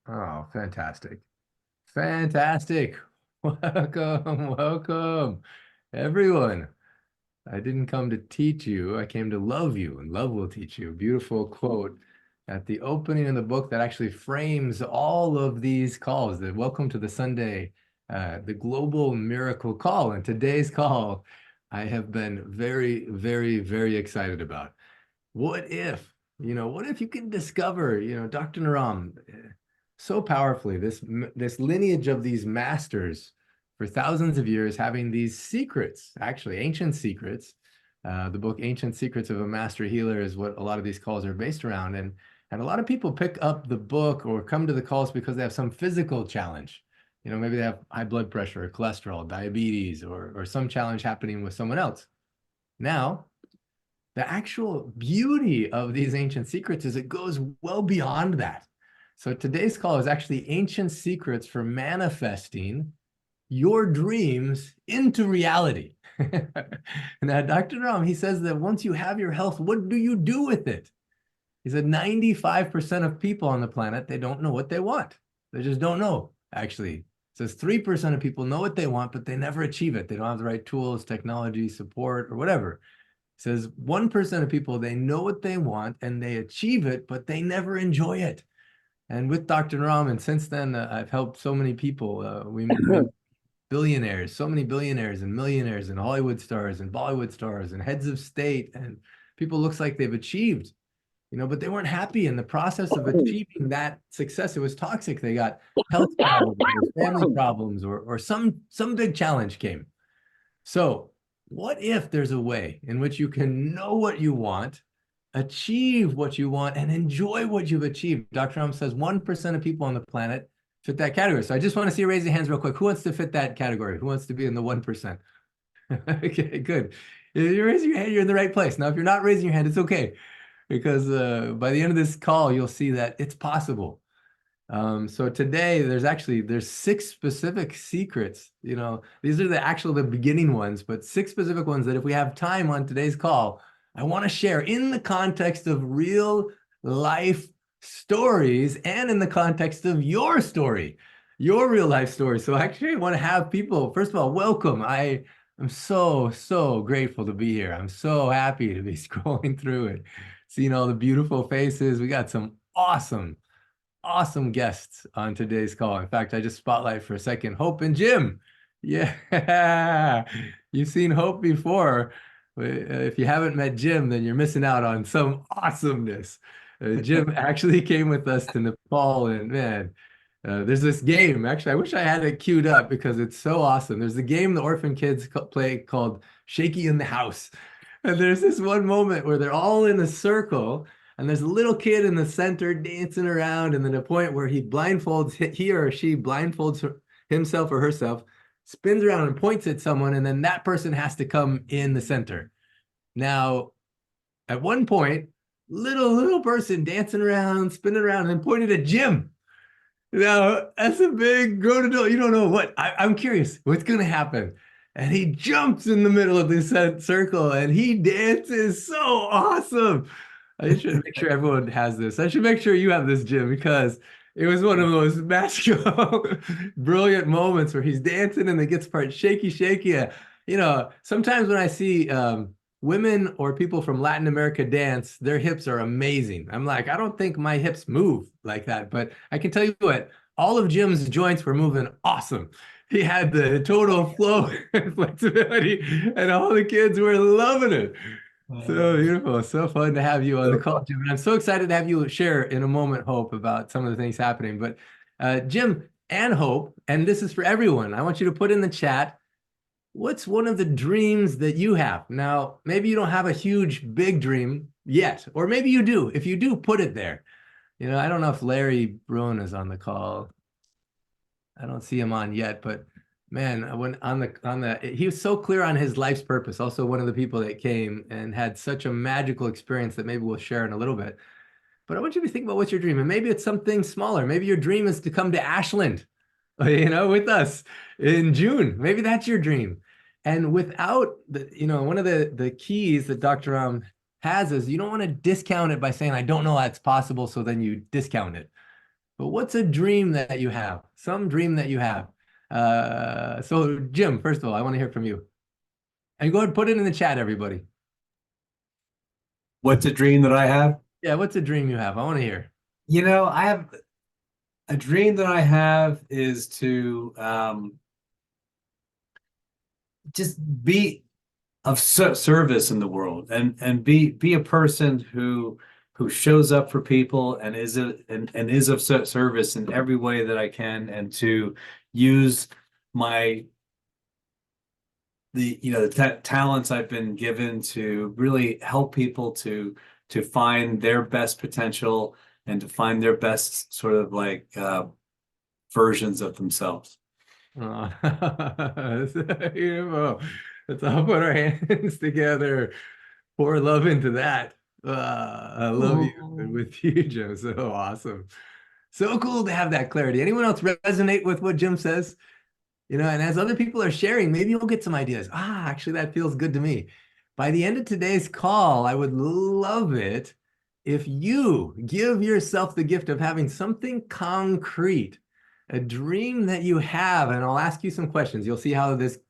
Oh, fantastic. Fantastic. Welcome, welcome, everyone. I didn't come to teach you. I came to love you, and love will teach you. Beautiful quote at the opening of the book that actually frames all of these calls. The welcome to the Sunday, the global miracle call. And today's call, I have been very, very, very excited about. What if, what if you can discover, Dr. Naram, so powerfully, this lineage of these masters for thousands of years having these secrets, actually ancient secrets. The book Ancient Secrets of a Master Healer is what a lot of these calls are based around. And a lot of people pick up the book or come to the calls because they have some physical challenge. Maybe they have high blood pressure or cholesterol, diabetes, or some challenge happening with someone else. Now, the actual beauty of these ancient secrets is it goes well beyond that. So today's call is actually ancient secrets for manifesting your dreams into reality. Now, Dr. Ram, he says that once you have your health, what do you do with it? He said 95% of people on the planet, they don't know what they want. They just don't know, actually. It says 3% of people know what they want, but they never achieve it. They don't have the right tools, technology, support, or whatever. Says 1% of people, they know what they want and they achieve it, but they never enjoy it. And with Dr. Ram, since then, I've helped so many people. We billionaires, so many billionaires and millionaires and Hollywood stars and Bollywood stars and heads of state and people looks like they've achieved, but they weren't happy in the process of achieving that success. It was toxic. They got health problems, or family problems, or some big challenge came. So what if there's a way in which you can know what you want, achieve what you want, and enjoy what you've achieved? Dr. Ram says 1% of people on the planet fit that category. So I just want to see you raise your hands real quick. Who wants to fit that category? Who wants to be in the 1%? Okay, good. You're raising your hand, you're in the right place. Now, if you're not raising your hand, it's okay, because by the end of this call, you'll see that it's possible. So today there's 6 specific secrets. These are the beginning ones, but 6 specific ones that if we have time on today's call, I want to share in the context of real life stories and in the context of your story, your real life story. So actually I want to have people, first of all, welcome. I'm so, so grateful to be here. I'm so happy to be scrolling through it, seeing all the beautiful faces. We got some awesome guests on today's call. In fact, I just spotlight for a second, Hope and Jim. Yeah, you've seen Hope before. If you haven't met Jim, then you're missing out on some awesomeness. Jim actually came with us to Nepal, and man, there's this game. Actually, I wish I had it queued up because it's so awesome. There's a game the orphan kids play called Shaky in the House. And there's this one moment where they're all in a circle and there's a little kid in the center dancing around, and then a point where he or she blindfolds himself or herself, spins around and points at someone, and then that person has to come in the center. Now, at one point, little person dancing around, spinning around, and then pointed at Jim. Now, as a big grown adult, you don't know what. I'm curious, what's going to happen? And he jumps in the middle of this circle and he dances so awesome. I should make sure everyone has this. I should make sure you have this, Jim, because it was one of those magical, brilliant moments where he's dancing and it gets part shaky, shaky. Sometimes when I see women or people from Latin America dance, their hips are amazing. I'm like, I don't think my hips move like that, but I can tell you what, all of Jim's joints were moving awesome. He had the total flow and flexibility, and all the kids were loving it. So beautiful. So fun to have you on the call, Jim. And I'm so excited to have you share in a moment, Hope, about some of the things happening. But Jim and Hope, and this is for everyone, I want you to put in the chat, what's one of the dreams that you have? Now, maybe you don't have a huge, big dream yet, or maybe you do. If you do, put it there. I don't know if Larry Bruin is on the call. I don't see him on yet, but man, when he was so clear on his life's purpose. Also, one of the people that came and had such a magical experience that maybe we'll share in a little bit. But I want you to think about what's your dream, and maybe it's something smaller. Maybe your dream is to come to Ashland, with us in June. Maybe that's your dream. And without one of the keys that Dr. has is you don't want to discount it by saying, I don't know that's possible. So then you discount it. but what's a dream that you have? Some dream that you have. So Jim, first of all, I want to hear from you. And go ahead and put it in the chat, everybody. What's a dream that I have? Yeah, what's a dream you have? I want to hear. I have a dream that I have is to just be of service in the world and be a person who shows up for people and is of service in every way that I can, and to use my the ta talents I've been given to really help people to find their best potential and to find their best sort of like versions of themselves. Oh, that's beautiful. Let's all put our hands together. Pour love into that. I love you and with you, Jim. So awesome. So cool to have that clarity. Anyone else resonate with what Jim says? And as other people are sharing, maybe you'll get some ideas. Actually, that feels good to me. By the end of today's call, I would love it if you give yourself the gift of having something concrete, a dream that you have, and I'll ask you some questions. You'll see how this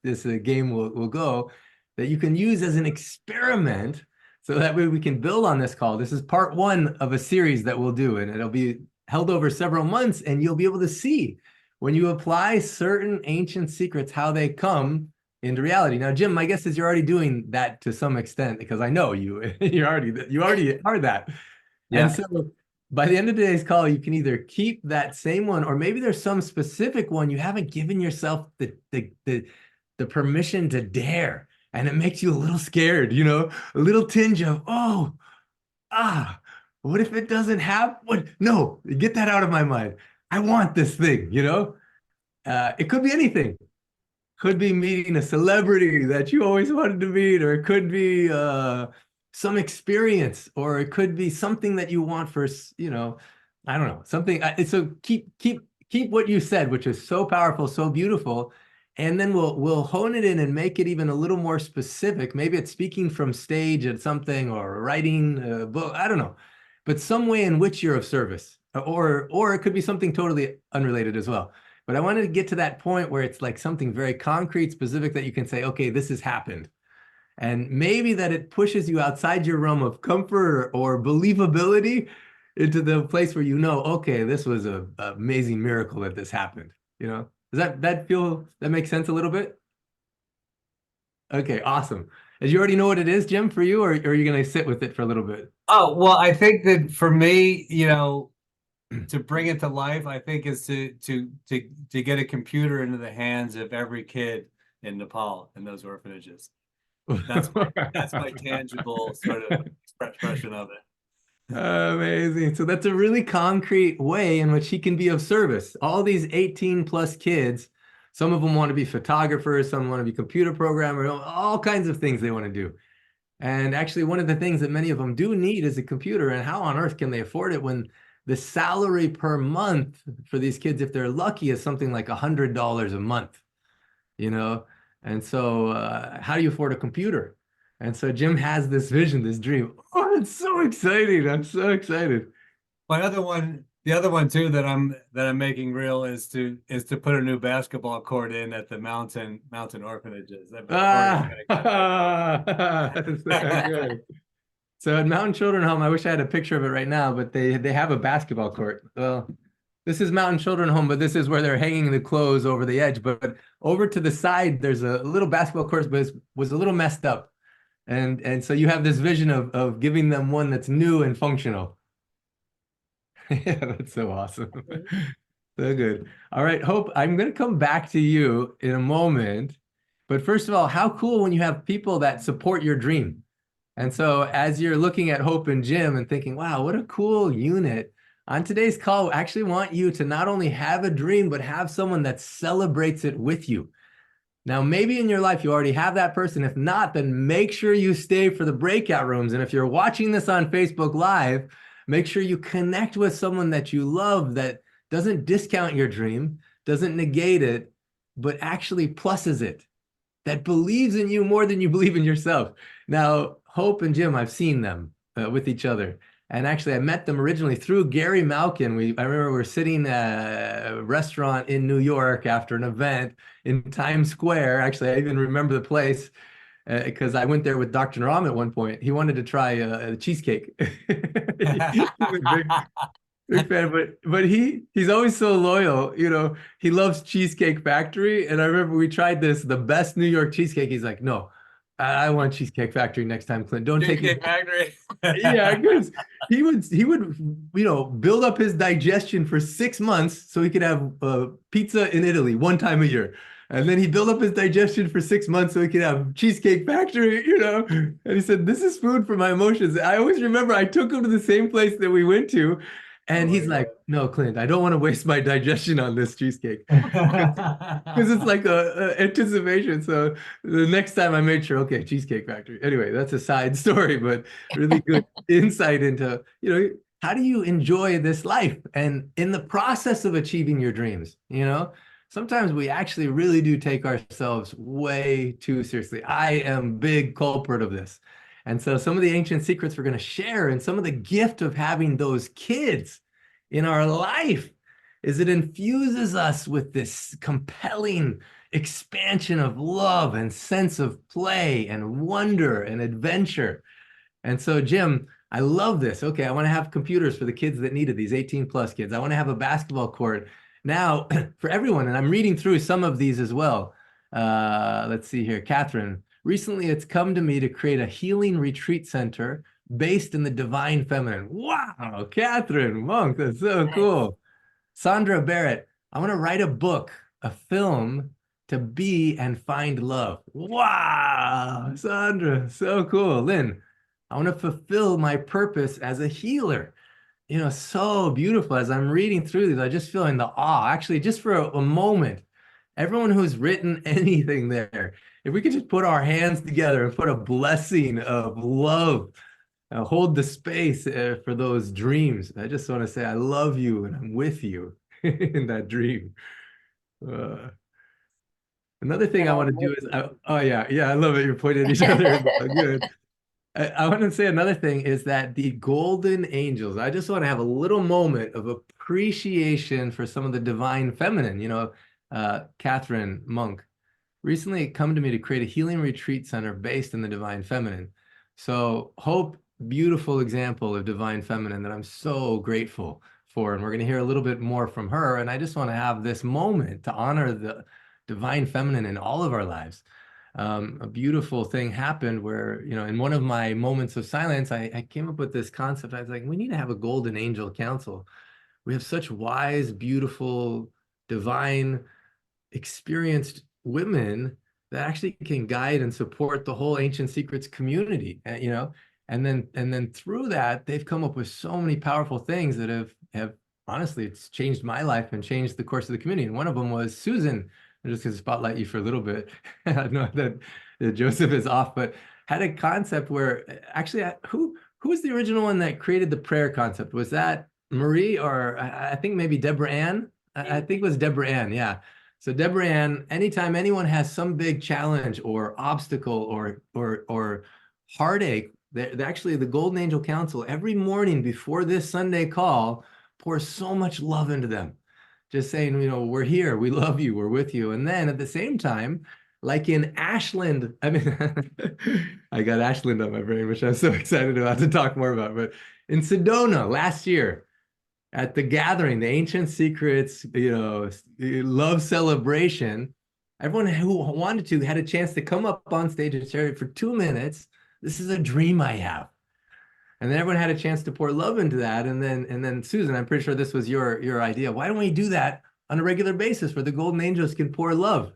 game will go, that you can use as an experiment, so that way we can build on this call. This is part one of a series that we'll do, and it'll be held over several months, and you'll be able to see when you apply certain ancient secrets, how they come into reality. Now, Jim, my guess is you're already doing that to some extent, because I know you you already are that. And Yeah. so by the end of today's call, you can either keep that same one, or maybe there's some specific one you haven't given yourself the permission to dare. And it makes you a little scared, a little tinge of, what if it doesn't happen? What? No, get that out of my mind. I want this thing. It could be anything. Could be meeting a celebrity that you always wanted to meet, or it could be some experience, or it could be something that you want for, I don't know, something. So keep what you said, which is so powerful, so beautiful, and then we'll hone it in and make it even a little more specific. Maybe it's speaking from stage at something, or writing a book. I don't know, but some way in which you're of service, or it could be something totally unrelated as well. But I wanted to get to that point where it's like something very concrete, specific, that you can say, okay, this has happened. And maybe that it pushes you outside your realm of comfort or believability into the place where okay, this was an amazing miracle that this happened. Does that make sense a little bit? Okay, awesome. As you already know what it is, Jim, for you, or are you going to sit with it for a little bit? Oh, well, I think that for me, to bring it to life, I think is to get a computer into the hands of every kid in Nepal in those orphanages. That's my tangible sort of expression of it. Amazing. So that's a really concrete way in which he can be of service. All these 18 plus kids, some of them want to be photographers, some want to be computer programmers, all kinds of things they want to do. And actually, one of the things that many of them do need is a computer. And how on earth can they afford it when the salary per month for these kids, if they're lucky, is something like $100 a month, you know? And so how do you afford a computer? And so Jim has this vision, this dream. Oh, it's so exciting. I'm so excited. The other one too that I'm making real is to put a new basketball court in at the mountain orphanages. I've already Ah, that's so good. So at Mountain Children Home, I wish I had a picture of it right now, but they have a basketball court. Well, this is Mountain Children Home, but this is where they're hanging the clothes over the edge. But over to the side, there's a little basketball court, but it was a little messed up. And so you have this vision of giving them one that's new and functional. Yeah, that's so awesome. So good. All right, Hope, I'm going to come back to you in a moment. But first of all, how cool when you have people that support your dream. And so as you're looking at Hope and Jim and thinking, wow, what a cool unit. On today's call, I actually want you to not only have a dream, but have someone that celebrates it with you. Now, maybe in your life you already have that person. If not, then make sure you stay for the breakout rooms. And if you're watching this on Facebook Live, make sure you connect with someone that you love, that doesn't discount your dream, doesn't negate it, but actually pluses it, that believes in you more than you believe in yourself. Now, Hope and Jim, I've seen them with each other. And actually, I met them originally through Gary Malkin. I remember we were sitting at a restaurant in New York after an event in Times Square. Actually, I even remember the place because I went there with Dr. Naram at one point. He wanted to try a cheesecake. He's a big fan, but he's always so loyal. You know, he loves Cheesecake Factory, and I remember we tried the best New York cheesecake. He's like, no, I want Cheesecake Factory next time, Clint. Don't take me. Cheesecake Factory. Yeah, because he would build up his digestion for 6 months so he could have pizza in Italy one time a year. And then he built up his digestion for 6 months so he could have Cheesecake Factory, And he said, "This is food for my emotions." I always remember I took him to the same place that we went to, Oh and my he's like, "No, Clint, I don't want to waste my digestion on this cheesecake." Because it's God. like a anticipation. So the next time I made sure, okay, Cheesecake Factory. Anyway, that's a side story, but really good insight into, how do you enjoy this life? And in the process of achieving your dreams, sometimes we actually really do take ourselves way too seriously. I am big culprit of this. And so some of the ancient secrets we're going to share and some of the gift of having those kids in our life is it infuses us with this compelling expansion of love and sense of play and wonder and adventure. And so, Jim, I love this. Okay, I want to have computers for the kids that needed these 18 plus kids. I want to have a basketball court now for everyone. And I'm reading through some of these as well. Let's see here. Catherine, recently it's come to me to create a healing retreat center based in the divine feminine. Wow, Catherine Monk, that's so cool. Sandra Barrett, I want to write a book, a film to be and find love. Wow, Sandra, so cool. Lynn, I want to fulfill my purpose as a healer. So beautiful. As I'm reading through these, I just feel in the awe. Actually, just for a moment, everyone who's written anything there, if we could just put our hands together and put a blessing of love, hold the space for those dreams. I just want to say I love you and I'm with you in that dream. Uh, Another thing I want to do is, oh yeah, yeah, I love it. You're pointing at each other. Good. I want to say another thing is that the golden angels, I just want to have a little moment of appreciation for some of the divine feminine, Catherine Monk recently come to me to create a healing retreat center based in the divine feminine. So Hope, beautiful example of divine feminine that I'm so grateful for. And we're going to hear a little bit more from her. And I just want to have this moment to honor the divine feminine in all of our lives. A beautiful thing happened where, in one of my moments of silence, I came up with this concept. I was like, we need to have a golden angel council. We have such wise, beautiful, divine, experienced women that actually can guide and support the whole Ancient Secrets community, and then through that, they've come up with so many powerful things that have honestly, it's changed my life and changed the course of the community. And one of them was Susan. I'm just going to spotlight you for a little bit. I know that Joseph is off, but had a concept where actually, who was the original one that created the prayer concept? Was that Marie or I think maybe Deborah Ann? I think it was Deborah Ann. Yeah. So Deborah Ann, anytime anyone has some big challenge or obstacle or heartache, actually the Golden Angel Council every morning before this Sunday call pours so much love into them. Just saying, we're here, we love you, we're with you. And then at the same time, like in Ashland, I mean, I got Ashland on my brain, which I'm so excited about to talk more about. But in Sedona last year, at the gathering, the Ancient Secrets, love celebration, everyone who wanted to had a chance to come up on stage and share it for 2 minutes. This is a dream I have. And then everyone had a chance to pour love into that. And then Susan, I'm pretty sure this was your idea. Why don't we do that on a regular basis where the golden angels can pour love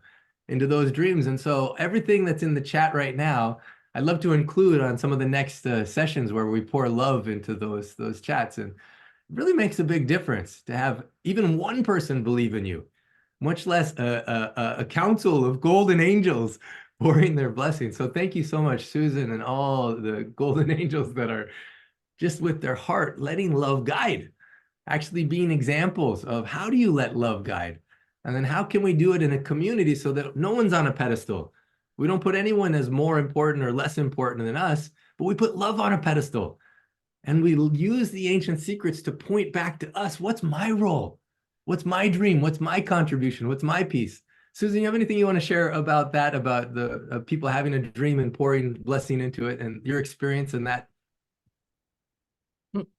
into those dreams? And so everything that's in the chat right now, I'd love to include on some of the next sessions where we pour love into those chats. And really makes a big difference to have even one person believe in you, much less a council of golden angels pouring their blessings. So thank you so much, Susan, and all the golden angels that are just with their heart letting love guide, actually being examples of how do you let love guide? And then how can we do it in a community so that no one's on a pedestal? We don't put anyone as more important or less important than us, but we put love on a pedestal. And we use the ancient secrets to point back to us. What's my role? What's my dream? What's my contribution? What's my piece? Susan, you have anything you want to share about that, about the people having a dream and pouring blessing into it and your experience in that?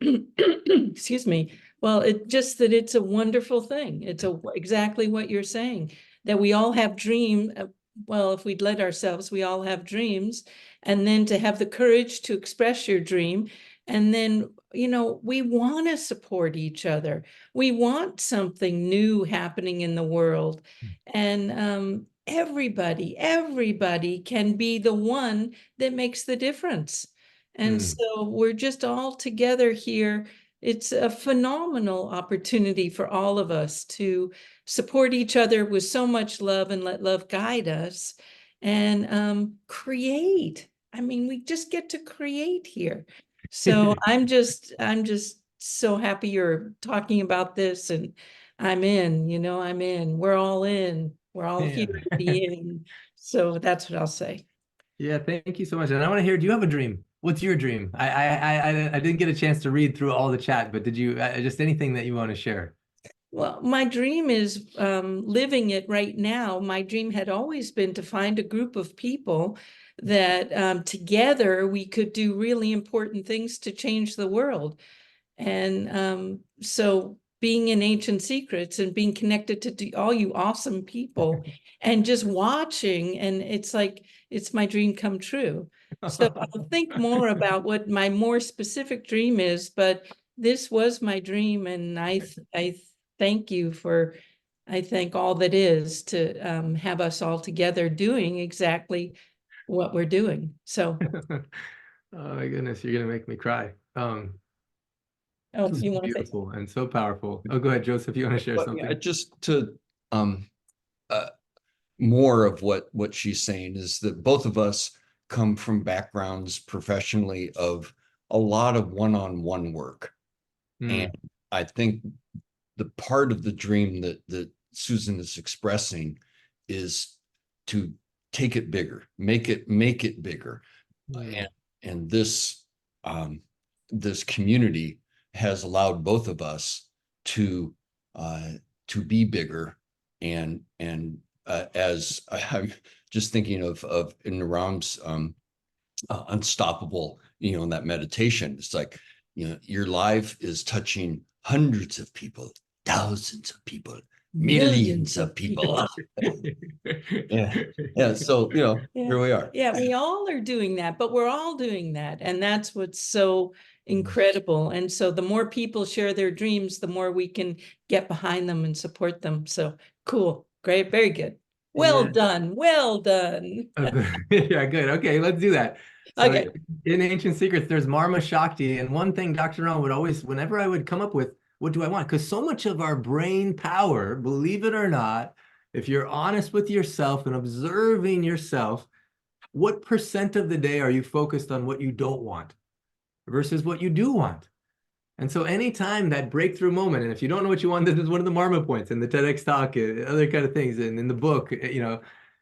Excuse me. Well, it just that it's a wonderful thing. It's exactly what you're saying, that we all have dream. Well, if we'd let ourselves, we all have dreams. And then to have the courage to express your dream. And then, we want to support each other. We want something new happening in the world. And everybody can be the one that makes the difference. And so we're just all together here. It's a phenomenal opportunity for all of us to support each other with so much love and let love guide us and create. I mean, we just get to create here. So I'm just so happy you're talking about this, and I'm in. We're all in. We're all Yeah. here to be in. So that's what I'll say. Yeah, thank you so much. And I want to hear, do you have a dream? What's your dream? I didn't get a chance to read through all the chat, but did you just anything that you want to share? Well, my dream is living it right now. My dream had always been to find a group of people that together we could do really important things to change the world. And so being in Ancient Secrets and being connected to all you awesome people and just watching, and it's like, it's my dream come true. So I'll think more about what my more specific dream is, but this was my dream, and I thank you for, I thank all that is to have us all together doing exactly what we're doing. So, Oh my goodness, you're gonna make me cry. oh, This is you want to say? beautiful and so powerful. Oh, go ahead, Joseph. You want to share But something? yeah, just to uh, more of what she's saying is that both of us come from backgrounds professionally of a lot of one-on-one work. And I think the part of the dream that Susan is expressing is to take it bigger, make it bigger. And this this community has allowed both of us to be bigger. And as I'm just thinking of in Naram's unstoppable, in that meditation, it's like, your life is touching hundreds of people, thousands of people, millions of people. Yeah. So, here we are. Yeah, we all are doing that, but we're all doing that. And that's what's so incredible. And so the more people share their dreams, the more we can get behind them and support them. So cool. Great. Very good. Well Yeah. done. Well done. Yeah, good. Okay, let's do that. So Okay. in Ancient Secrets, there's Marma Shakti. And one thing Dr. Ron would always, whenever I would come up with, what do I want? Because so much of our brain power, believe it or not, if you're honest with yourself and observing yourself, what percent of the day are you focused on what you don't want versus what you do want? And so anytime that breakthrough moment, and if you don't know what you want, this is one of the Marma points in the TEDx talk, other kind of things, and in the book,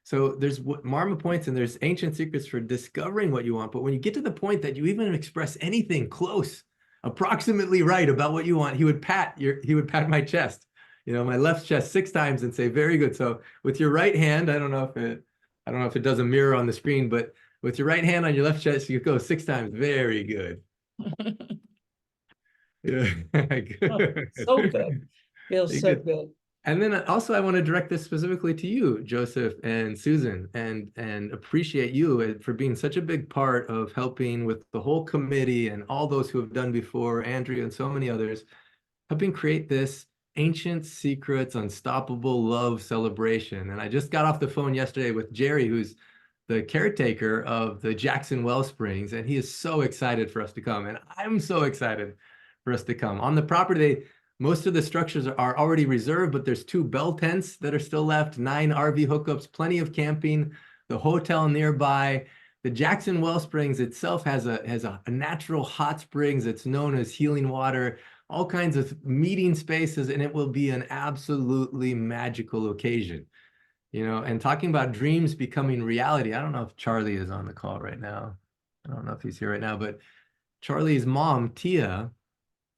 so there's Marma points and there's ancient secrets for discovering what you want. But when you get to the point that you even express anything close, approximately right about what you want, he would pat my chest, my left chest 6 times and say, very good. So with your right hand, I don't know if it does a mirror on the screen, but with your right hand on your left chest, you go 6 times. Very good. Yeah. Good. So good. Feels so good. And then also I want to direct this specifically to you, Joseph and Susan, and appreciate you for being such a big part of helping with the whole committee and all those who have done before, Andrea and so many others, helping create this Ancient Secrets Unstoppable Love celebration. And I just got off the phone yesterday with Jerry, who's the caretaker of the Jackson Well Springs, and he is so excited for us to come. And I'm so excited for us to come. On the property, most of the structures are already reserved, but there's 2 bell tents that are still left, 9 RV hookups, plenty of camping, the hotel nearby. The Jackson Well Springs itself has a natural hot springs. It's known as healing water, all kinds of meeting spaces, and it will be an absolutely magical occasion. And talking about dreams becoming reality. I don't know if Charlie is on the call right now. I don't know if he's here right now, but Charlie's mom, Tia,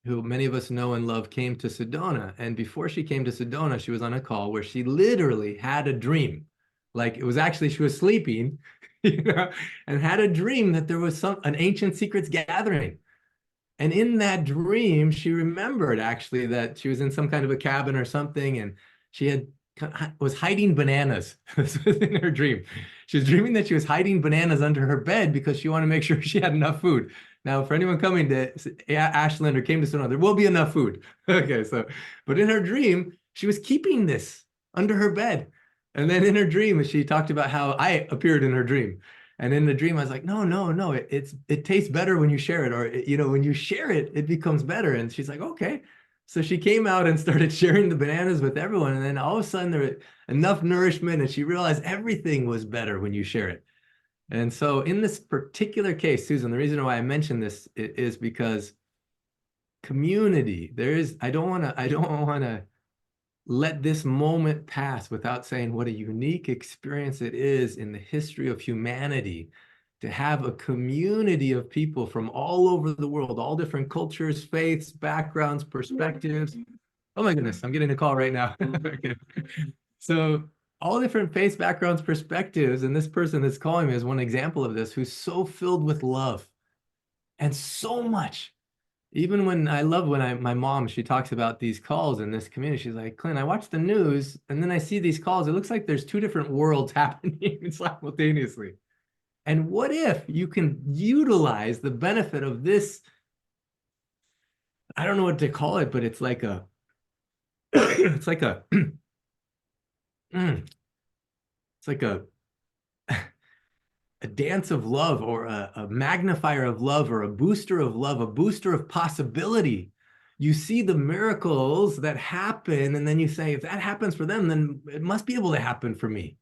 who many of us know and love, came to Sedona. And before she came to Sedona, she was on a call where she literally had a dream. Like it was actually, she was sleeping, and had a dream that there was an ancient secrets gathering. And in that dream, she remembered actually that she was in some kind of a cabin or something, and she was hiding bananas. This was in her dream. She was dreaming that she was hiding bananas under her bed because she wanted to make sure she had enough food. Now, for anyone coming to Ashland or came to Sonoma, there will be enough food. Okay, but in her dream, she was keeping this under her bed. And then in her dream, she talked about how I appeared in her dream. And in the dream, I was like, no, it tastes better when you share it, or when you share it, it becomes better. And she's like, okay. So she came out and started sharing the bananas with everyone. And then all of a sudden there was enough nourishment, and she realized everything was better when you share it. And so in this particular case, Susan, the reason why I mentioned this is because community, I don't want to let this moment pass without saying what a unique experience it is in the history of humanity to have a community of people from all over the world, all different cultures, faiths, backgrounds, perspectives. Oh my goodness, I'm getting a call right now. Okay. So all different faiths, backgrounds, perspectives, and this person that's calling me is one example of this, who's so filled with love and so much. Even when my mom, she talks about these calls in this community. She's like, Clint, I watch the news and then I see these calls. It looks like there's two different worlds happening simultaneously. And what if you can utilize the benefit of this? I don't know what to call it, but it's like a, it's like a, it's like a dance of love, or a magnifier of love, or a booster of love, a booster of possibility. You see the miracles that happen, and then you say, if that happens for them, then it must be able to happen for me.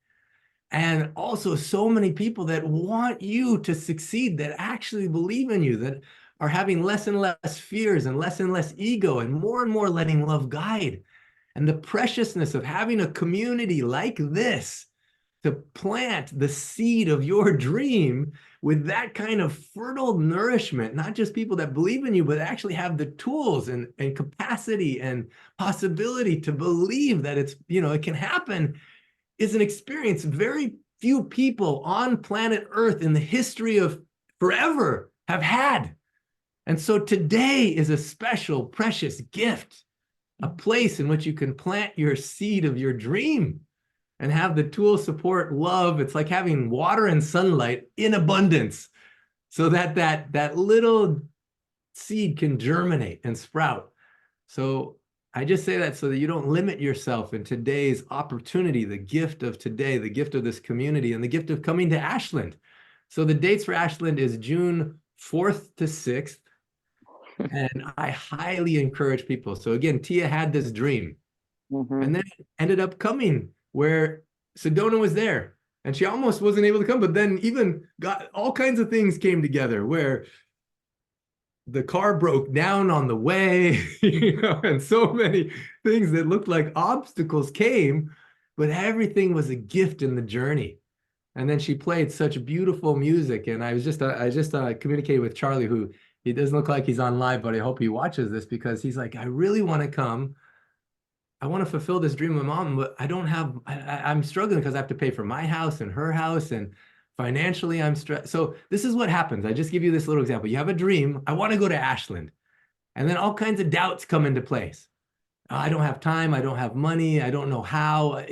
And also so many people that want you to succeed, that actually believe in you, that are having less and less fears and less ego, and more letting love guide. And the preciousness of having a community like this to plant the seed of your dream with that kind of fertile nourishment, not just people that believe in you, but actually have the tools and capacity and possibility to believe that it can happen, is an experience very few people on planet Earth in the history of forever have had. And so today is a special, precious gift, a place in which you can plant your seed of your dream and have the tools, support, love. It's like having water and sunlight in abundance, so that little seed can germinate and sprout. So I just say that so that you don't limit yourself in today's opportunity, the gift of today, the gift of this community, and the gift of coming to Ashland. So the dates for Ashland is June 4th to 6th. And I highly encourage people. So again, Tia had this dream, and then it ended up coming where Sedona was there, and she almost wasn't able to come, but then even got all kinds of things came together where the car broke down on the way, and so many things that looked like obstacles came, but everything was a gift in the journey. And then she played such beautiful music, and I just communicated with Charlie, who he doesn't look like he's on live, but I hope he watches this, because he's like, I really want to come. I want to fulfill this dream of mom, but I'm struggling because I have to pay for my house and her house, and financially I'm stressed. So this is what happens. I just give you this little example. You have a dream. I want to go to Ashland, and then all kinds of doubts come into place. I don't have time. I don't have money. I don't know how,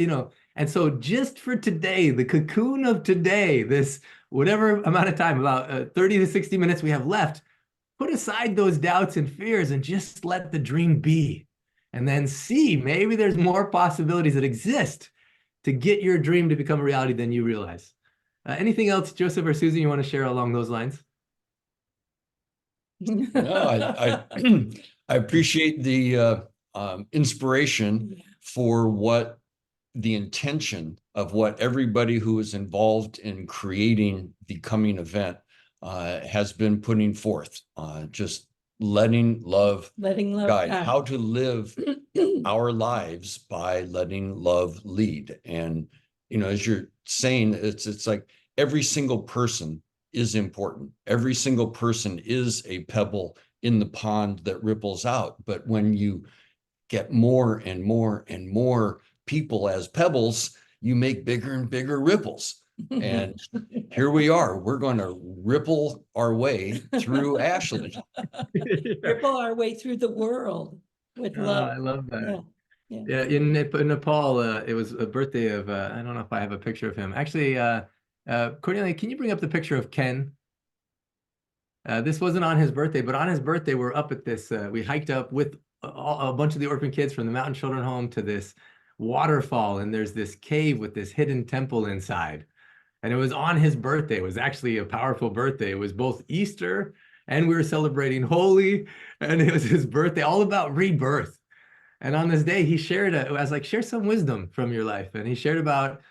And so just for today, the cocoon of today, this whatever amount of time, about 30 to 60 minutes we have left, put aside those doubts and fears and just let the dream be. And then see, maybe there's more possibilities that exist to get your dream to become a reality than you realize. Anything else, Joseph or Susan, you want to share along those lines? No, I appreciate the inspiration for what the intention of what everybody who is involved in creating the coming event has been putting forth. Just letting love guide, how to live our lives by letting love lead. And as you're saying, it's like every single person is important. Every single person is a pebble in the pond that ripples out. But when you get more and more and more people as pebbles, you make bigger and bigger ripples. And here we are. We're going to ripple our way through Ashland. Ripple our way through the world with love. I love that. Yeah. Yeah. Yeah, in Nepal, it was a birthday of, I don't know if I have a picture of him. Actually, Cornelia, can you bring up the picture of Ken? This wasn't on his birthday, but on his birthday, we're up at this, we hiked up with a bunch of the orphan kids from the Mountain Children Home to this waterfall, and there's this cave with this hidden temple inside. And it was on his birthday. It was actually a powerful birthday. It was both Easter and we were celebrating Holy, and it was his birthday, all about rebirth. And on this day, he shared, I was like, share some wisdom from your life. And he shared about,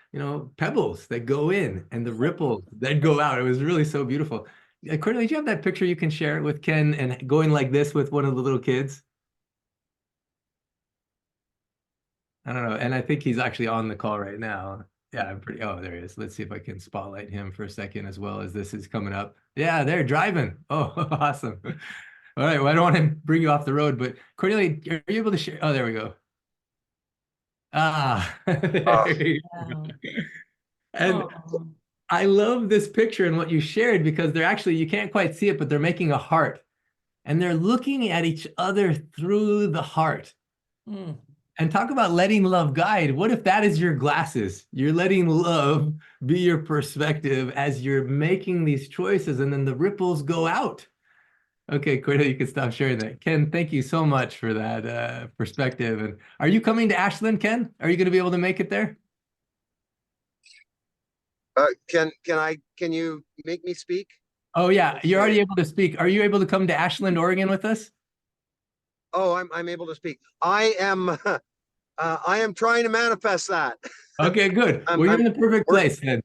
pebbles that go in and the ripples that go out. It was really so beautiful. Cornelia, do you have that picture you can share it with Ken and going like this with one of the little kids? I don't know. And I think he's actually on the call right now. Yeah, oh, there he is. Let's see if I can spotlight him for a second as well as this is coming up. Yeah, they're driving. Oh, awesome. All right, well, I don't want to bring you off the road, but Cornelia, are you able to share? Oh, there we go. There you go. And I love this picture and what you shared because they're actually, you can't quite see it, but they're making a heart and they're looking at each other through the heart. And talk about letting love guide. What if that is your glasses? You're letting love be your perspective as you're making these choices and then the ripples go out. Okay, Cornelia, you can stop sharing that. Ken, thank you so much for that perspective. And are you coming to Ashland, Ken? Are you going to be able to make it there? Can you make me speak? Oh yeah, you're already able to speak. Are you able to come to Ashland, Oregon with us? Oh, I'm able to speak. I am trying to manifest that. Okay, good. Well, you're in the perfect place then.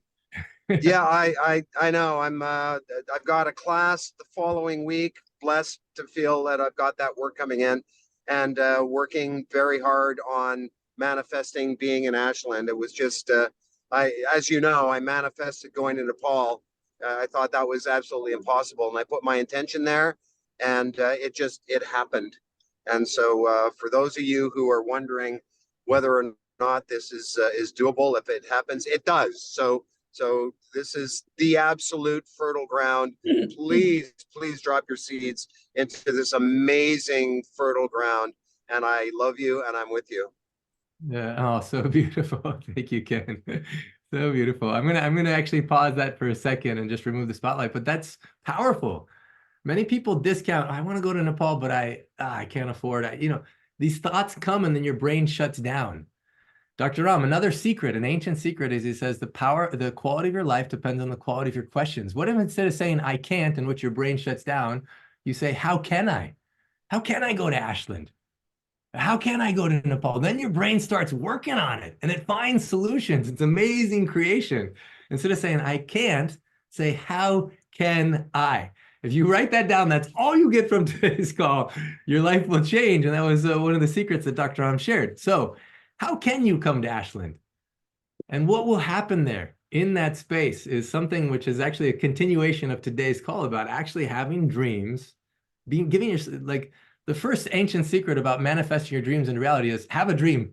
Yeah, I know. I've got a class the following week. Blessed to feel that I've got that work coming in, and working very hard on manifesting being in Ashland. It was just as you know, I manifested going to Nepal. I thought that was absolutely impossible, and I put my intention there, and it happened. And so for those of you who are wondering whether or not this is doable, if it happens, it does. So this is the absolute fertile ground. Please drop your seeds into this amazing fertile ground. And I love you and I'm with you. Yeah, oh, so beautiful. Thank you, Ken. So beautiful. I'm gonna actually pause that for a second and just remove the spotlight, but that's powerful. Many people discount, I want to go to Nepal, but I can't afford it. These thoughts come and then your brain shuts down. Dr. Ram, another secret, an ancient secret is he says the quality of your life depends on the quality of your questions. What if instead of saying I can't, in which your brain shuts down, you say, how can I? How can I go to Ashland? How can I go to Nepal? Then your brain starts working on it and it finds solutions. It's amazing creation. Instead of saying I can't, say how can I? If you write that down, that's all you get from today's call. Your life will change. And that was one of the secrets that Dr. Ram shared. So how can you come to Ashland? And what will happen there in that space is something which is actually a continuation of today's call about actually having dreams, giving your, like the first ancient secret about manifesting your dreams into reality is have a dream.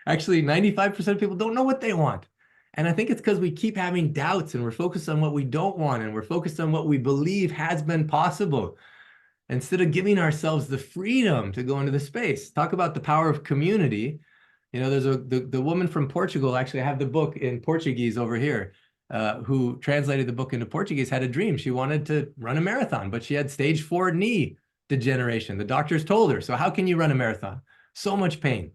Actually 95% of people don't know what they want. And I think it's because we keep having doubts and we're focused on what we don't want and we're focused on what we believe has been possible instead of giving ourselves the freedom to go into the space. Talk about the power of community. There's the woman from Portugal, actually I have the book in Portuguese over here, who translated the book into Portuguese, had a dream. She wanted to run a marathon, but she had stage 4 knee degeneration. The doctors told her, so how can you run a marathon? So much pain.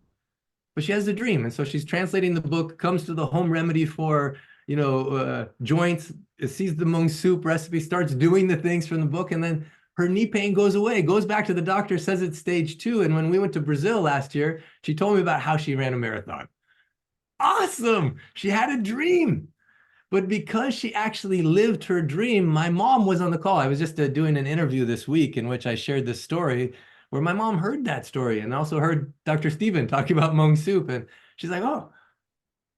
But she has a dream. And so she's translating the book, comes to the home remedy for, joints, sees the mung soup recipe, starts doing the things from the book. And then her knee pain goes away, goes back to the doctor, says it's stage 2. And when we went to Brazil last year, she told me about how she ran a marathon. Awesome. She had a dream. But because she actually lived her dream, my mom was on the call. I was just doing an interview this week in which I shared this story where my mom heard that story and also heard Dr. Stephen talking about Hmong soup. And she's like, oh,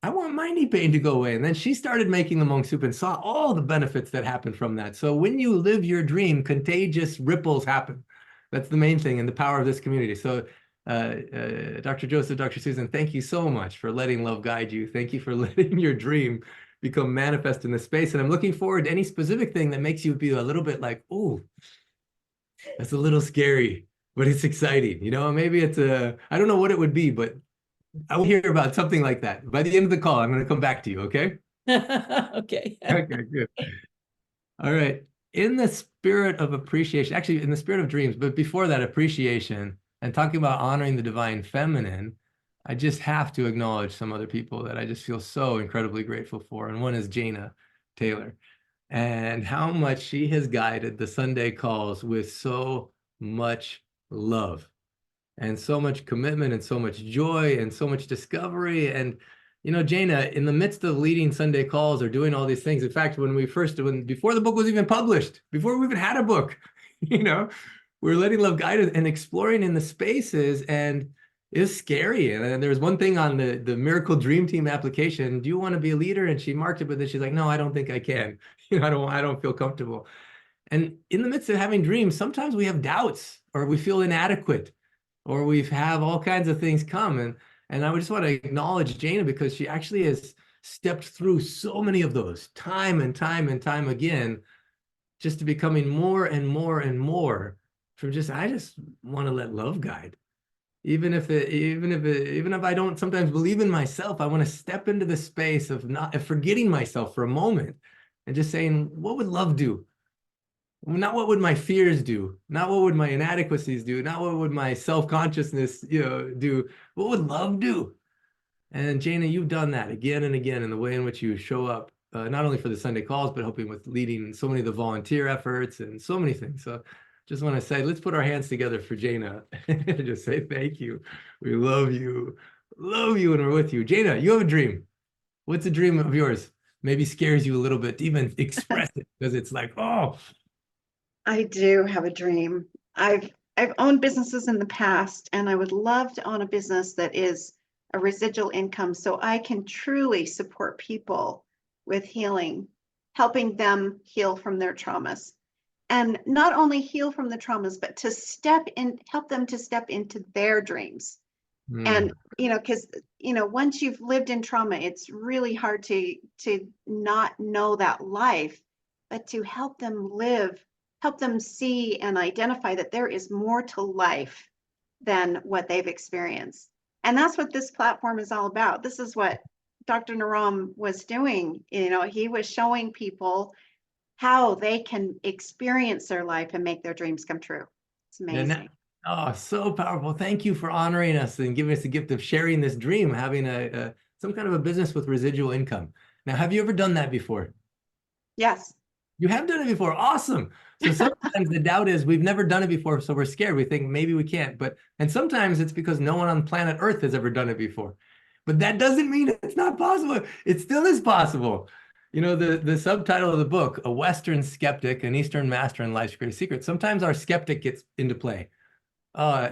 I want my knee pain to go away. And then she started making the monk soup and saw all the benefits that happened from that. So when you live your dream, contagious ripples happen. That's the main thing and the power of this community. So Dr. Joseph, Dr. Susan, thank you so much for letting love guide you. Thank you for letting your dream become manifest in this space. And I'm looking forward to any specific thing that makes you be a little bit like, oh, that's a little scary, but it's exciting. You know, maybe it's I don't know what it would be, but I will hear about something like that. By the end of the call, I'm going to come back to you, okay? Okay. Okay, good. All right. In the spirit of appreciation, actually in the spirit of dreams, but before that, appreciation and talking about honoring the divine feminine, I just have to acknowledge some other people that I just feel so incredibly grateful for. And one is Jana Taylor, and how much she has guided the Sunday calls with so much love and so much commitment and so much joy and so much discovery. And you know, Jana, in the midst of leading Sunday calls or doing all these things, in fact, before the book was even published, before we even had a book, you know, we're letting love guide us and exploring in the spaces, and it's scary. And there's one thing on the Miracle Dream Team application: do you want to be a leader? And she marked it, but then she's like, no, I don't think I can. You know, I don't feel comfortable. And in the midst of having dreams, sometimes we have doubts or we feel inadequate or we have all kinds of things come. And I just want to acknowledge Jana because she actually has stepped through so many of those time and time and time again, just to becoming more and more and more from just, I just want to let love guide. Even if I don't sometimes believe in myself, I want to step into the space of not forgetting myself for a moment and just saying, what would love do? Not what would my fears do, not what would my inadequacies do, not what would my self-consciousness, you know, do. What would love do? And Jana, you've done that again and again in the way in which you show up, not only for the Sunday calls, but helping with leading so many of the volunteer efforts and so many things. So just want to say, let's put our hands together for Jana and just say thank you. We love you, and we're with you. Jana, you have a dream. What's a dream of yours? Maybe scares you a little bit to even express it because it's like, oh. I do have a dream. I've owned businesses in the past, and I would love to own a business that is a residual income so I can truly support people with healing, helping them heal from their traumas. And not only heal from the traumas, but to help them to step into their dreams. And you know, because you know, once you've lived in trauma, it's really hard to not know that life, but to help them live, help them see and identify that there is more to life than what they've experienced. And that's what this platform is all about. This is what Dr. Naram was doing. You know, he was showing people how they can experience their life and make their dreams come true. It's amazing. Oh, so powerful. Thank you for honoring us and giving us the gift of sharing this dream, having some kind of a business with residual income. Now, have you ever done that before? Yes. You have done it before. Awesome. So sometimes the doubt is we've never done it before, so we're scared. We think maybe we can't. And sometimes it's because no one on planet Earth has ever done it before. But that doesn't mean it's not possible. It still is possible. You know, the subtitle of the book, A Western Skeptic, an Eastern Master in Life's Greatest Secret. Sometimes our skeptic gets into play.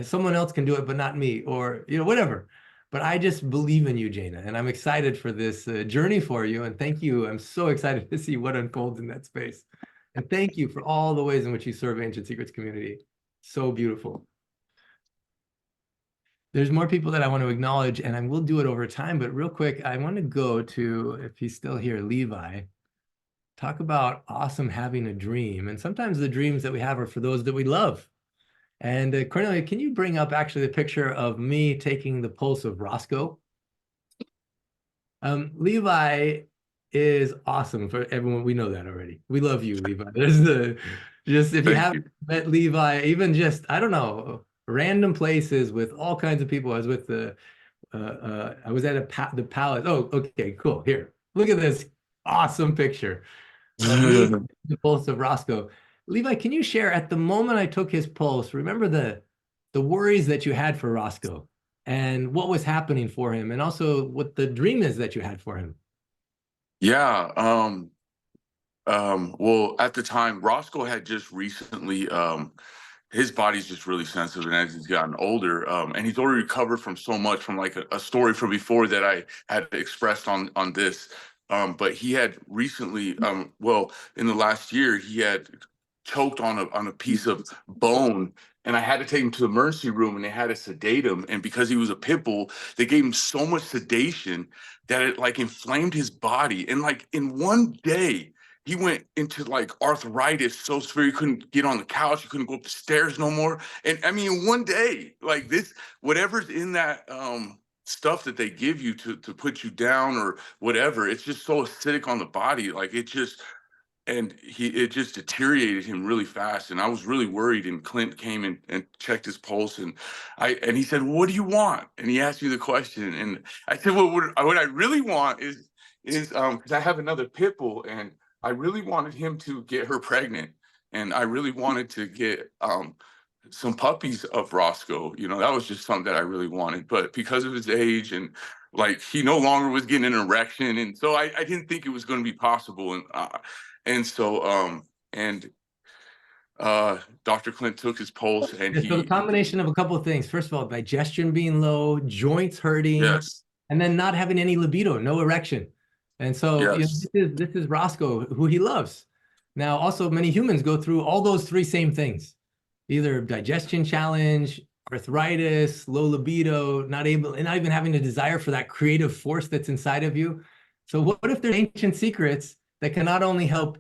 Someone else can do it, but not me, or, you know, whatever. But I just believe in you, Jana, and I'm excited for this journey for you. And thank you. I'm so excited to see what unfolds in that space. And thank you for all the ways in which you serve Ancient Secrets community. So beautiful. There's more people that I want to acknowledge, and I will do it over time. But real quick, I want to go to, if he's still here, Levi. Talk about awesome having a dream. And sometimes the dreams that we have are for those that we love. And Cornelia, can you bring up actually the picture of me taking the pulse of Roscoe? Levi is awesome for everyone. We know that already. We love you, Levi. Just if you haven't met Levi, even just, I don't know, random places with all kinds of people. I was with I was at the palace. Oh, okay, cool. Here, look at this awesome picture. The pulse of Roscoe. Levi, can you share, at the moment I took his pulse, remember the worries that you had for Roscoe and what was happening for him, and also what the dream is that you had for him? Yeah. Well, at the time, Roscoe had just recently his body's just really sensitive, and as he's gotten older, and he's already recovered from so much from like a story from before that I had expressed on this. But he had recently, well, in the last year, he had choked on a piece of bone, and I had to take him to the emergency room, and they had to sedate him. And because he was a pit bull, they gave him so much sedation that it like inflamed his body. And like in one day, he went into like arthritis so severe he couldn't get on the couch, he couldn't go up the stairs no more. And I mean, in one day, like this, whatever's in that stuff that they give you to put you down or whatever, it's just so acidic on the body. Like it just, and it just deteriorated him really fast. And I was really worried. And Clint came and checked his pulse, and he said, "What do you want?" And he asked me the question, and I said, "Well, what I really want is because I have another pit bull, and I really wanted him to get her pregnant, and I really wanted to get some puppies of Roscoe. You know, that was just something that I really wanted. But because of his age and like he no longer was getting an erection, and so I didn't think it was going to be possible. And so Dr. Clint took his pulse, and So the combination of a couple of things. First of all, digestion being low, joints hurting, yes, and then not having any libido, no erection. And so yes, this is Roscoe, who he loves. Now, also many humans go through all those three same things, either digestion challenge, arthritis, low libido, not even having a desire for that creative force that's inside of you. So what if there's ancient secrets that can not only help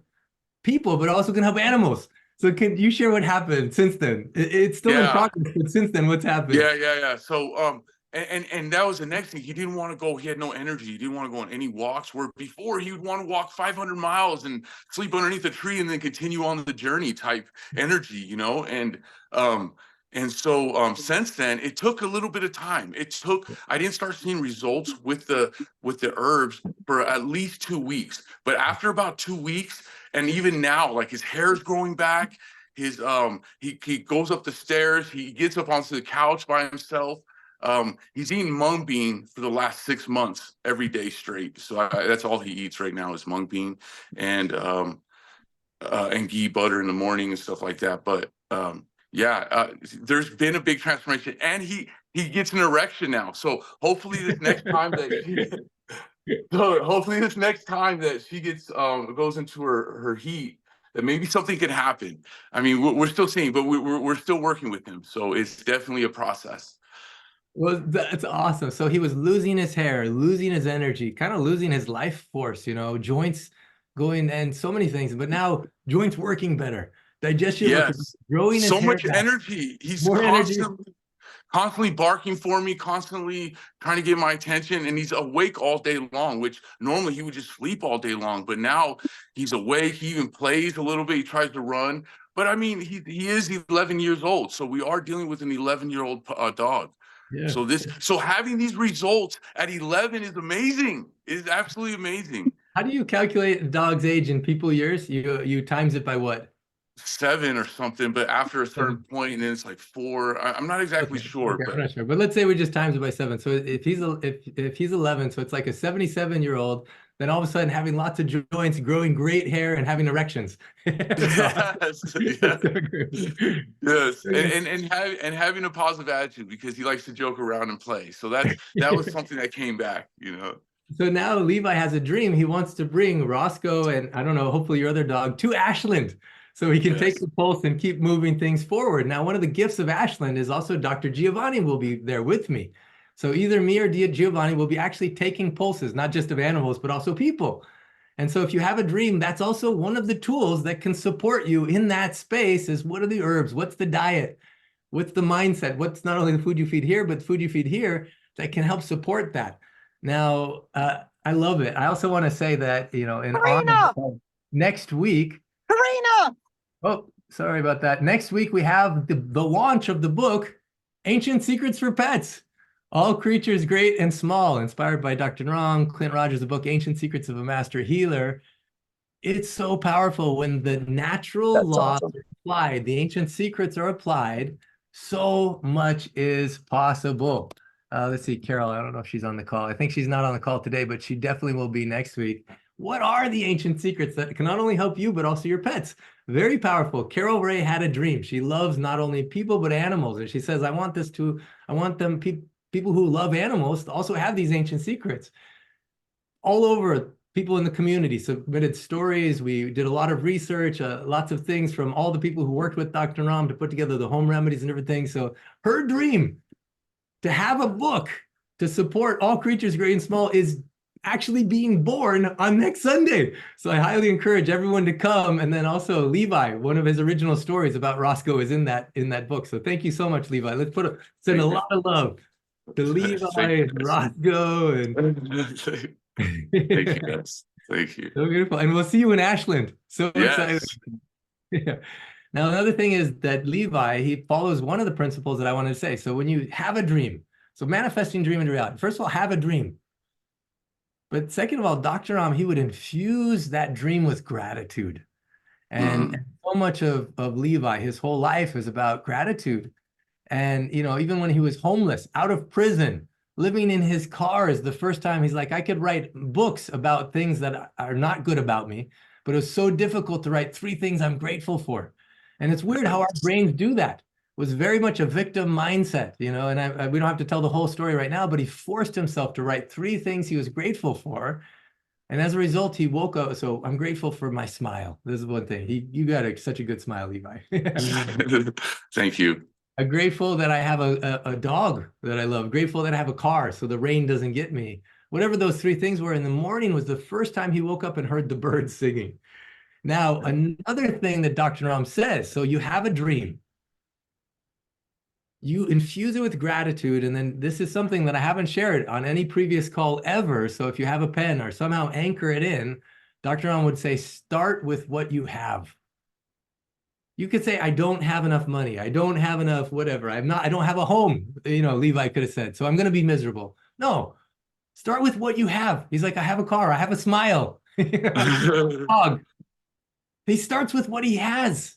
people, but also can help animals? So can you share what happened since then? It's still in progress, but since then, what's happened? Yeah. So and that was the next thing. He didn't want to go. He had no energy. He didn't want to go on any walks. Where before he would want to walk 500 miles and sleep underneath a tree and then continue on the journey type energy, you know. And so since then, it took a little bit of time. I didn't start seeing results with the herbs for at least 2 weeks. But after about 2 weeks, and even now, like his hair is growing back. His he goes up the stairs. He gets up onto the couch by himself. He's eating mung bean for the last 6 months every day straight. So that's all he eats right now is mung bean and ghee butter in the morning and stuff like that. But there's been a big transformation, and he gets an erection now. So hopefully this next time that she gets goes into her heat, that maybe something can happen. I mean, we're still seeing, but we're still working with him. So it's definitely a process. Well, that's awesome. So he was losing his hair, losing his energy, kind of losing his life force, joints going and so many things. But now joints working better, digestion Yes, growing his so hair much back. energy. He's More energy. constantly barking for me, constantly trying to get my attention, and he's awake all day long, which normally he would just sleep all day long. But now he's awake. He even plays a little bit. He tries to run. But I mean, he is 11 years old, so we are dealing with an 11-year-old dog. Yeah. So having these results at 11 is amazing. It is absolutely amazing. How do you calculate a dog's age in people years? You times it by what? 7 or something, but after a certain point, and then it's like 4. I'm not exactly sure, Okay, but I'm not sure. But let's say we just times it by 7. So if he's 11, so it's like a 77-year-old, then all of a sudden having lots of joints, growing great hair, and having erections. yes, yes, and having a positive attitude, because he likes to joke around and play. So that was something that came back, So now Levi has a dream. He wants to bring Roscoe and, I don't know, hopefully your other dog to Ashland so he can take the pulse and keep moving things forward. Now, one of the gifts of Ashland is also Dr. Giovanni will be there with me. So either me or Giovanni will be actually taking pulses, not just of animals, but also people. And so if you have a dream, that's also one of the tools that can support you in that space is what are the herbs? What's the diet? What's the mindset? What's not only the food you feed here, but the food you feed here that can help support that. Now, I love it. I also want to say that, in honor of next week. Karina! Oh, sorry about that. Next week, we have the launch of the book, Ancient Secrets for Pets. All Creatures Great and Small, inspired by Dr. Naram, Clint Rogers, the book, Ancient Secrets of a Master Healer. It's so powerful when the natural laws are applied, the ancient secrets are applied, so much is possible. Let's see, Carol, I don't know if she's on the call. I think she's not on the call today, but she definitely will be next week. What are the ancient secrets that can not only help you, but also your pets? Very powerful. Carol Ray had a dream. She loves not only people, but animals. And she says, I want them, people who love animals to also have these ancient secrets. All over, people in the community submitted stories. We did a lot of research, lots of things from all the people who worked with Dr. Naram to put together the home remedies and everything. So her dream to have a book to support all creatures great and small is actually being born on next Sunday. So I highly encourage everyone to come. And then also Levi, one of his original stories about Roscoe is in that book. So thank you so much, Levi. Let's send a lot of love to Levi and Roscoe and Thank you, guys. Thank you. So beautiful. And we'll see you in Ashland. So excited. Yes. Yeah. Now, another thing is that Levi, he follows one of the principles that I wanted to say. So when you have a dream, so manifesting dream into reality, first of all, have a dream. But second of all, Dr. Ram, he would infuse that dream with gratitude. And so much of Levi, his whole life is about gratitude. And, even when he was homeless, out of prison, living in his car is the first time he's like, I could write books about things that are not good about me, but it was so difficult to write 3 things I'm grateful for. And it's weird how our brains do that. It was very much a victim mindset, and we don't have to tell the whole story right now, but he forced himself to write 3 things he was grateful for. And as a result, he woke up. So I'm grateful for my smile. This is one thing. You got such a good smile, Levi. Thank you. I'm grateful that I have a dog that I love. Grateful that I have a car so the rain doesn't get me. Whatever those 3 things were, in the morning was the first time he woke up and heard the birds singing. Now, another thing that Dr. Ram says, so you have a dream. You infuse it with gratitude, and then this is something that I haven't shared on any previous call ever. So if you have a pen or somehow anchor it in, Dr. Ram would say, start with what you have. You could say, I don't have enough money. I don't have enough, whatever. I don't have a home. Levi could have said, so I'm going to be miserable. No, start with what you have. He's like, I have a car. I have a smile. Dog. He starts with what he has.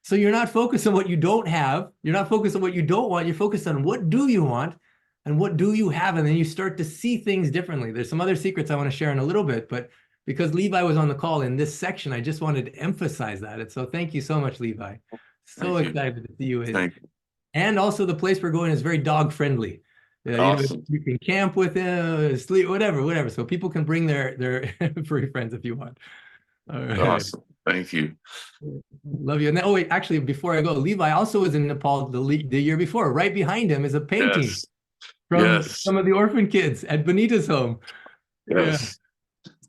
So you're not focused on what you don't have. You're not focused on what you don't want. You're focused on what do you want and what do you have? And then you start to see things differently. There's some other secrets I want to share in a little bit, but because Levi was on the call in this section, I just wanted to emphasize that. And so thank you so much, Levi. So excited to see you. Thank you. And also the place we're going is very dog friendly. Awesome. You can camp with him, sleep, whatever. So people can bring their furry friends if you want. All right. Awesome. Thank you. Love you. And then, wait, actually, before I go, Levi also was in Nepal the year before. Right behind him is a painting from some of the orphan kids at Bonita's home. Yes.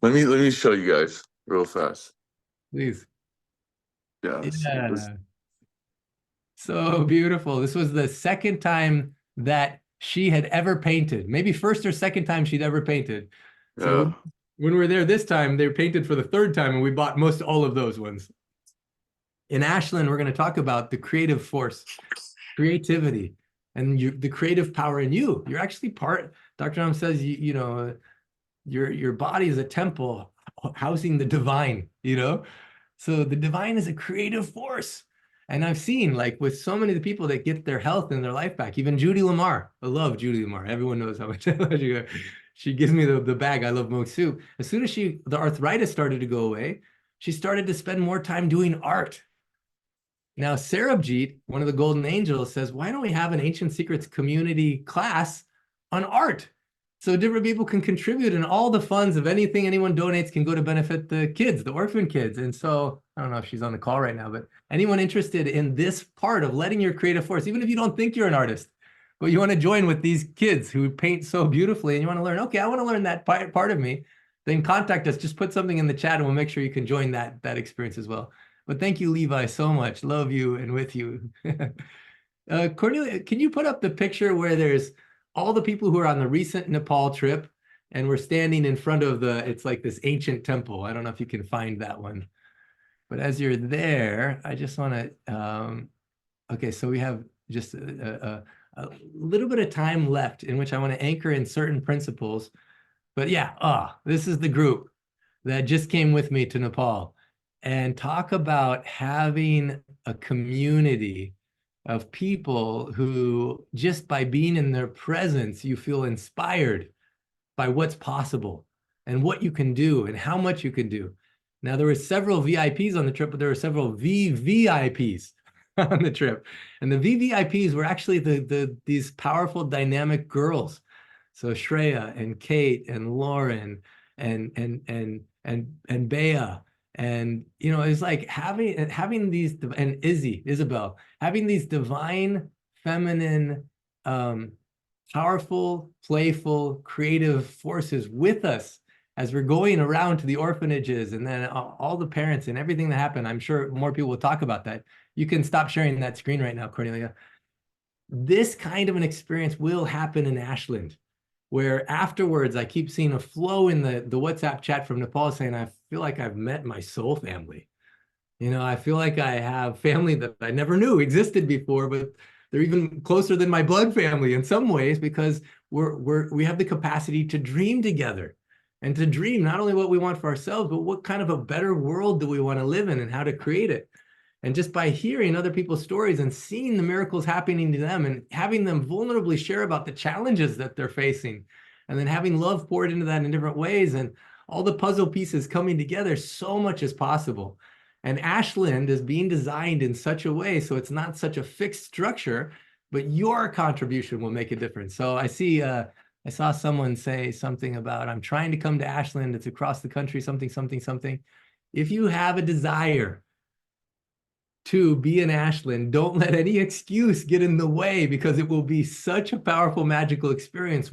Yeah. Let me show you guys real fast. Please. Yes. Yeah. So beautiful. This was the second time that she had ever painted. Maybe first or second time she'd ever painted. So when we were there this time, they were painted for the 3rd time, and we bought most all of those ones. In Ashland, we're going to talk about the creative force, creativity, and the creative power in you. You're actually part. Dr. Ram says, your body is a temple housing the divine. So the divine is a creative force. And I've seen, like, with so many of the people that get their health and their life back, even Judy Lamar. I love Judy Lamar. Everyone knows how much I love you. She gives me the bag. I love Mook Soup. As soon as the arthritis started to go away, she started to spend more time doing art. Now, Sarabjit, one of the Golden Angels, says, why don't we have an Ancient Secrets community class on art? So different people can contribute, and all the funds of anything anyone donates can go to benefit the kids, the orphan kids. And so I don't know if she's on the call right now, but anyone interested in this part of letting your creative force, even if you don't think you're an artist, but you want to join with these kids who paint so beautifully and you want to learn, okay, I want to learn that part of me, then contact us. Just put something in the chat and we'll make sure you can join that experience as well. But thank you, Levi, so much. Love you and with you. Cornelia, can you put up the picture where there's all the people who are on the recent Nepal trip and we're standing in front of it's like this ancient temple. I don't know if you can find that one. But as you're there, I just want to, okay, so we have just a little bit of time left in which I want to anchor in certain principles. But yeah, this is the group that just came with me to Nepal. And talk about having a community of people who, just by being in their presence, you feel inspired by what's possible. and what you can do and how much you can do. Now, there were several VIPs on the trip, but there were several VVIPs on the trip. And the VVIPs were actually these powerful, dynamic girls. So Shreya and Kate and Lauren and Bea. And you know, it's like having these, and Isabel, having these divine, feminine, powerful, playful, creative forces with us as we're going around to the orphanages, and then all the parents and everything that happened. I'm sure more people will talk about that. You can stop sharing that screen right now, Cornelia. This kind of an experience will happen in Ashland, where afterwards I keep seeing a flow in the WhatsApp chat from Nepal saying, I feel like I've met my soul family. You know, I feel like I have family that I never knew existed before, but they're even closer than my blood family in some ways, because we have the capacity to dream together, and to dream not only what we want for ourselves, but what kind of a better world do we want to live in and how to create it. And just by hearing other people's stories and seeing the miracles happening to them and having them vulnerably share about the challenges that they're facing, and then having love poured into that in different ways, and all the puzzle pieces coming together, so much is possible. And Ashland is being designed in such a way so it's not such a fixed structure, but your contribution will make a difference. So I saw someone say something about, I'm trying to come to Ashland, it's across the country, something, something, something. If you have a desire to be in Ashland, don't let any excuse get in the way, because it will be such a powerful, magical experience.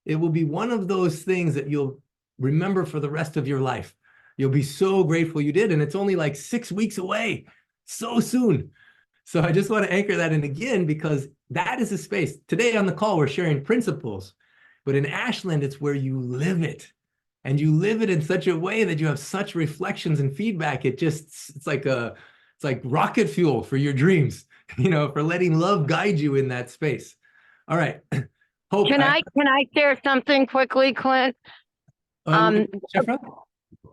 It will be one of those things that you'll remember for the rest of your life. You'll be so grateful you did, and it's only like 6 weeks away, so soon. So I just want to anchor that in again, because that is a space. Today on the call, we're sharing principles, but in Ashland, it's where you live it. And you live it in such a way that you have such reflections and feedback. It's like rocket fuel for your dreams, you know, for letting love guide you in that space. All right. Hope. Can I share something quickly, Clint? Shifra?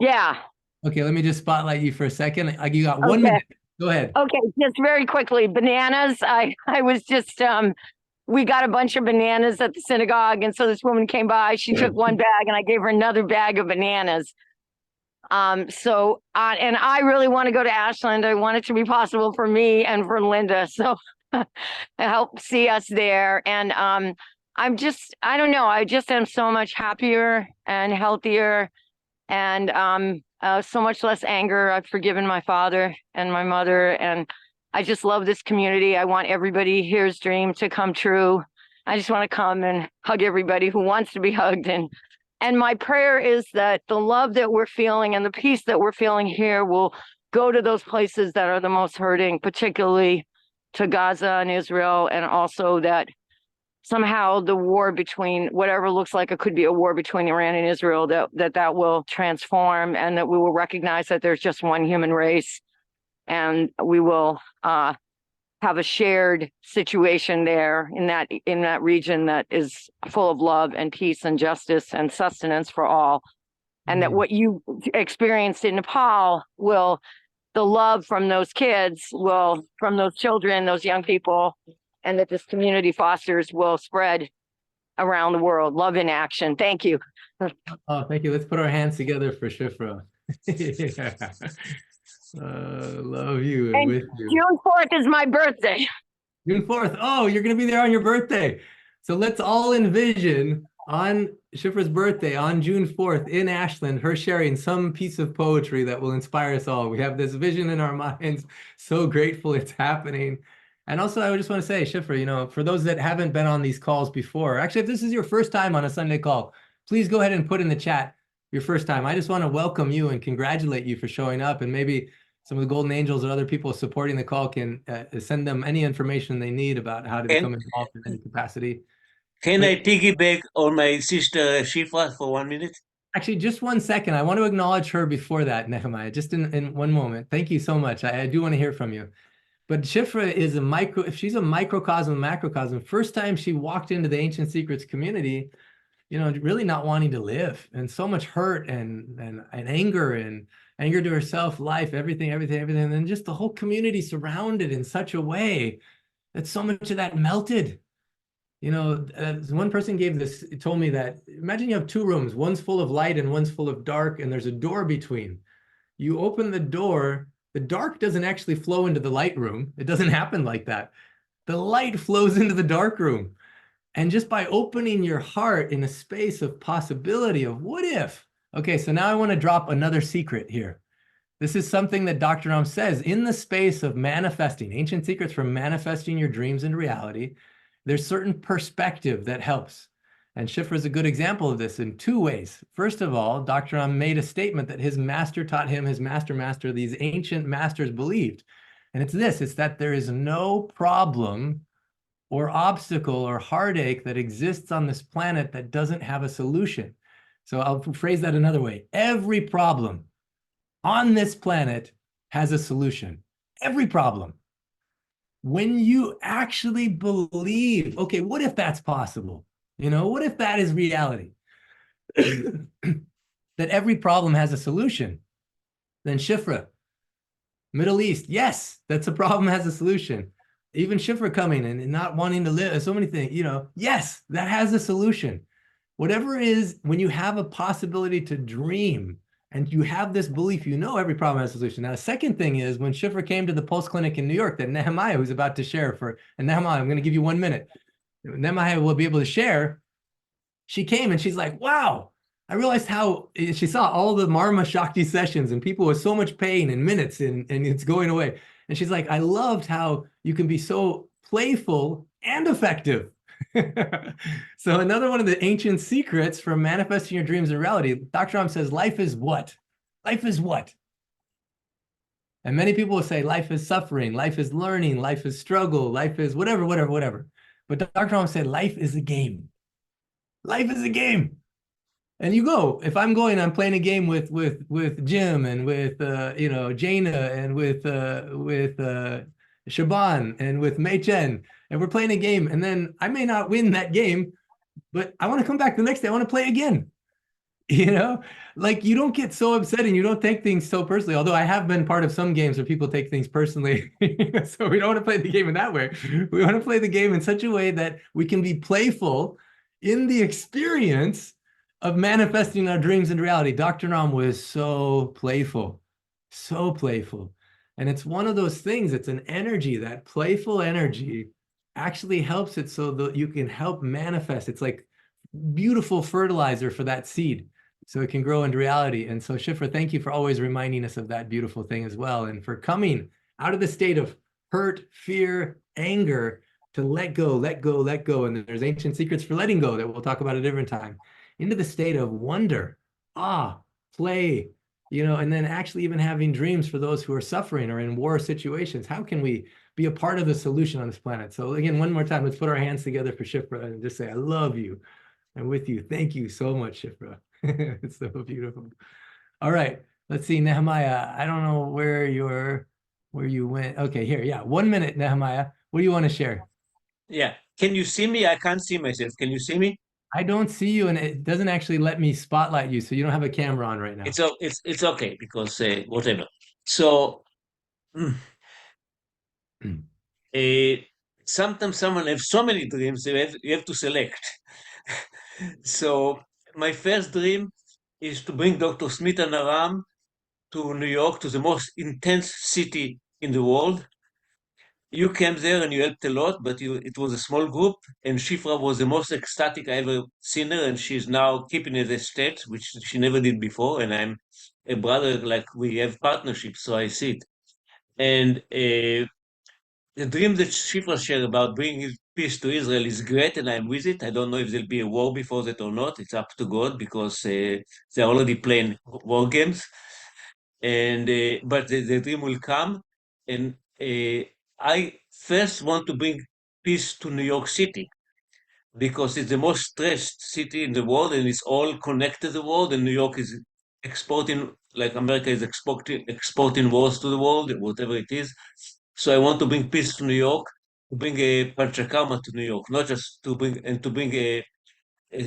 Yeah. Okay, let me just spotlight you for a second. You got 1 minute. Go ahead. Okay, just very quickly. Bananas. I was just we got a bunch of bananas at the synagogue, and so this woman came by. She took one bag, and I gave her another bag of bananas. And I really want to go to Ashland. I want it to be possible for me and for Linda. So help see us there. And I don't know. I just am so much happier and healthier, and so much less anger. I've forgiven my father and my mother, and I just love this community. I want everybody here's dream to come true. I just want to come and hug everybody who wants to be hugged. And my prayer is that the love that we're feeling and the peace that we're feeling here will go to those places that are the most hurting, particularly to Gaza and Israel, and also that somehow the war between whatever looks like it could be a war between Iran and Israel, that will transform, and that we will recognize that there's just one human race, and we will have a shared situation there in that region that is full of love and peace and justice and sustenance for all. And that what you experienced in Nepal the love from those kids from those children, those young people, and that this community fosters will spread around the world. Love in action. Thank you. Oh, thank you. Let's put our hands together for Shifra. Yeah. Love you and with you. June 4th is my birthday. June 4th. Oh, you're going to be there on your birthday. So let's all envision on Shifra's birthday on June 4th in Ashland, her sharing some piece of poetry that will inspire us all. We have this vision in our minds. So grateful it's happening. And also, I just want to say, Shifra, you know, for those that haven't been on these calls before, actually, if this is your first time on a Sunday call, please go ahead and put in the chat your first time. I just want to welcome you and congratulate you for showing up, and maybe some of the Golden Angels or other people supporting the call can send them any information they need about how to become involved in any capacity. Can I piggyback on my sister Shifa for 1 minute? Actually, just 1 second. I want to acknowledge her before that, Nehemiah, just in one moment. Thank you so much. I do want to hear from you. But Shifra is she's a microcosm, macrocosm. First time she walked into the Ancient Secrets community, you know, really not wanting to live, and so much hurt and anger to herself, life, everything. And then just the whole community surrounded in such a way that so much of that melted. One person told me that imagine you have two rooms, one's full of light and one's full of dark, and there's a door between. You open the door, the dark doesn't actually flow into the light room. It doesn't happen like that. The light flows into the dark room. And just by opening your heart in a space of possibility of what if. Okay, so now I want to drop another secret here. This is something that Dr. Naram says in the space of manifesting, ancient secrets for manifesting your dreams into reality. There's certain perspective that helps. And Shifra is a good example of this in two ways. First of all, Dr. Naram made a statement that his master taught him, his master, these ancient masters believed. And it's that there is no problem or obstacle or heartache that exists on this planet that doesn't have a solution. So I'll phrase that another way. Every problem on this planet has a solution. Every problem. When you actually believe, okay, what if that's possible? What if that is reality? That every problem has a solution. Then Shifra, Middle East, yes, that's a problem has a solution. Even Shifra coming and not wanting to live, so many things, yes, that has a solution. Whatever it is, when you have a possibility to dream and you have this belief, every problem has a solution. Now, the second thing is when Shifra came to the Pulse Clinic in New York that Nehemiah, who's about to share and Nehemiah, I'm going to give you 1 minute. Nehemiah will be able to share. She came and she's like, wow, I realized how she saw all the Marma Shakti sessions and people with so much pain in minutes and it's going away. And she's like, I loved how you can be so playful and effective. So another one of the ancient secrets for manifesting your dreams in reality, Dr. Ram says, life is what? Life is what? And many people will say life is suffering, life is learning, life is struggle, life is whatever. But Dr. Ram said, life is a game. Life is a game. And you go, if I'm playing a game with Jim and with Jaina and with Shaban and with Mei Chen, and we're playing a game, and then I may not win that game, but I want to come back the next day. I want to play again. Like you don't get so upset and you don't take things so personally. Although I have been part of some games where people take things personally. So we don't want to play the game in that way. We want to play the game in such a way that we can be playful in the experience of manifesting our dreams into reality. Dr. Naram was so playful. And it's one of those things, it's an energy, that playful energy actually helps it so that you can help manifest. It's like beautiful fertilizer for that seed so it can grow into reality. And so Shifra, thank you for always reminding us of that beautiful thing as well. And for coming out of the state of hurt, fear, anger to let go. And there's ancient secrets for letting go that we'll talk about at a different time. Into the state of wonder, play, and then actually even having dreams for those who are suffering or in war situations. How can we be a part of the solution on this planet? So again, one more time, let's put our hands together for Shifra and just say, I love you. I'm with you. Thank you so much, Shifra. It's so beautiful. All right, let's see, Nehemiah. I don't know where you went. Okay, here, yeah, 1 minute, Nehemiah. What do you want to share? Yeah. Can you see me? I can't see myself. Can you see me? I don't see you, and it doesn't actually let me spotlight you, so you don't have a camera on right now. It's okay because whatever. So sometimes someone have so many dreams, you have to select. So my first dream is to bring Dr. Smith and Naram to New York, to the most intense city in the world. You came there and you helped a lot, but it was a small group, and Shifra was the most ecstatic I ever seen her, and she's now keeping it a state, which she never did before, and I'm a brother, like we have partnership, so I see it. And the dream that Shifra shared about bringing peace to Israel is great, and I'm with it. I don't know if there'll be a war before that or not. It's up to God, because they're already playing war games. And but the dream will come, and I first want to bring peace to New York City, because it's the most stressed city in the world, and it's all connected to the world, and New York is exporting, like America is exporting wars to the world, whatever it is. So I want to bring peace to New York, to bring a panchakarma to New York, not just to bring a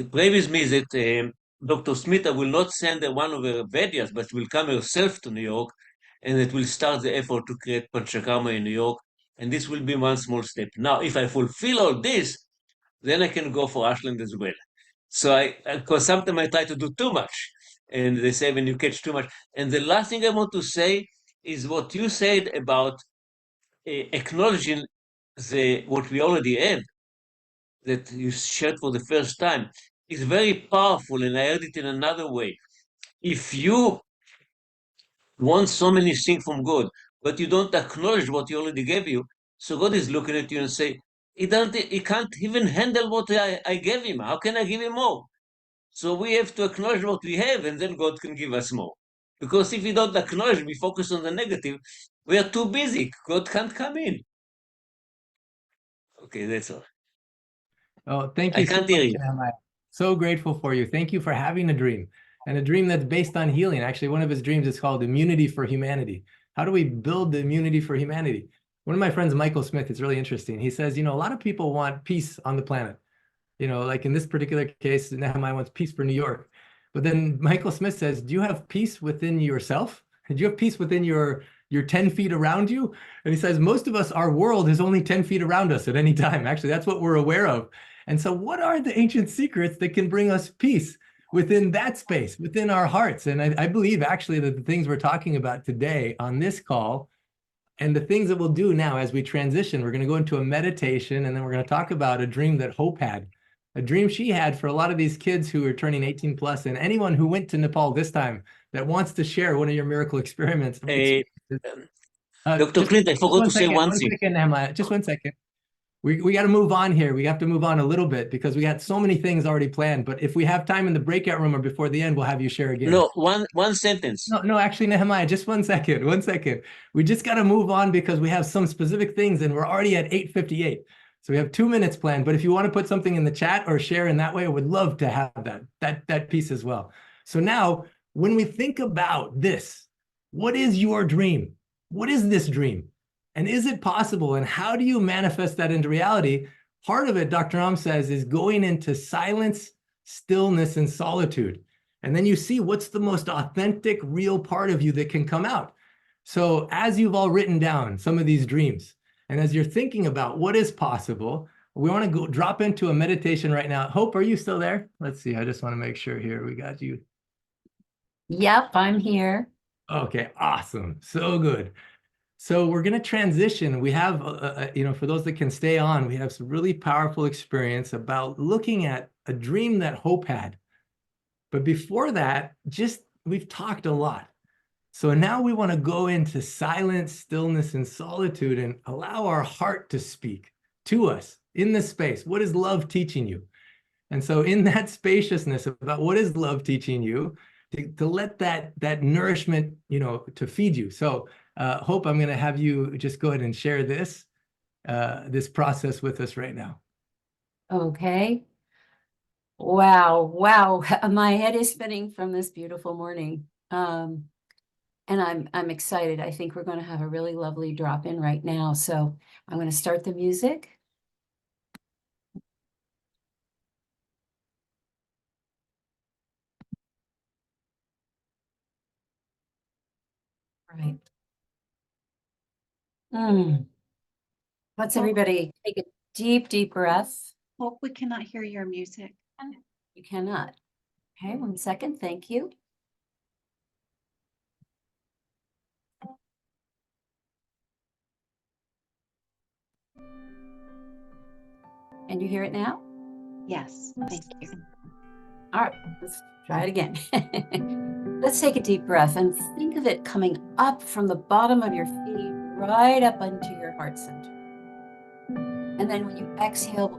pray with me that Dr. Smith will not send one of her Vedyas, but will come herself to New York, and it will start the effort to create panchakarma in New York. And this will be one small step. Now, if I fulfill all this, then I can go for Ashland as well. So because sometimes I try to do too much, and they say when you catch too much. And the last thing I want to say is what you said about acknowledging what we already have, that you shared for the first time, is very powerful. And I heard it in another way. If you want so many things from God, but you don't acknowledge what He already gave you, so God is looking at you and say, He can't even handle what I gave Him. How can I give Him more? So we have to acknowledge what we have, and then God can give us more. Because if we don't acknowledge, we focus on the negative, we are too busy. God can't come in. Okay, that's all. Oh, thank I you so can't hear much, you. Nehemiah. So grateful for you. Thank you for having a dream, and a dream that's based on healing. Actually, one of his dreams is called Immunity for Humanity. How do we build the immunity for humanity? One of my friends, Michael Smith, it's really interesting. He says, a lot of people want peace on the planet. Like in this particular case, Nehemiah wants peace for New York. But then Michael Smith says, do you have peace within yourself? Do you have peace within your 10 feet around you? And he says, most of us, our world is only 10 feet around us at any time. Actually, that's what we're aware of. And so what are the ancient secrets that can bring us peace within that space, within our hearts? And I believe actually that the things we're talking about today on this call and the things that we'll do now as we transition, we're going to go into a meditation, and then we're going to talk about a dream that Hope had, a dream she had for a lot of these kids who are turning 18 plus, and anyone who went to Nepal this time that wants to share one of your miracle experiments. Dr. Clint, I forgot to say one One thing. second, Nehemiah, just 1 second. We got to move on here. We have to move on a little bit because we got so many things already planned. But if we have time in the breakout room or before the end, we'll have you share again. No, one sentence. No, actually, Nehemiah, just 1 second, 1 second. We just got to move on because we have some specific things and we're already at 8:58. So we have 2 minutes planned. But if you want to put something in the chat or share in that way, I would love to have that piece as well. So now, when we think about this, what is your dream? What is this dream? And is it possible? And how do you manifest that into reality? Part of it, Dr. Naram says, is going into silence, stillness, and solitude. And then you see what's the most authentic, real part of you that can come out. So as you've all written down some of these dreams, and as you're thinking about what is possible, we want to go drop into a meditation right now. Hope, are you still there? Let's see. I just want to make sure here we got you. Yep, I'm here. Okay, awesome. So good. So we're going to transition. We have, for those that can stay on, we have some really powerful experience about looking at a dream that Hope had. But before that, we've talked a lot. So now we want to go into silence, stillness, and solitude and allow our heart to speak to us in this space. What is love teaching you? And so in that spaciousness about what is love teaching you, to let that nourishment, to feed you. So Hope, I'm going to have you just go ahead and share this process with us right now. Okay. Wow. My head is spinning from this beautiful morning. And I'm excited. I think we're going to have a really lovely drop in right now. So I'm going to start the music. Right. Let's everybody take a deep breath. Hope we cannot hear your music. You cannot. Okay, 1 second. Thank you. And you hear it now? Yes, thank you. All right, let's try it again. Let's take a deep breath and think of it coming up from the bottom of your feet, right up into your heart center. And then when you exhale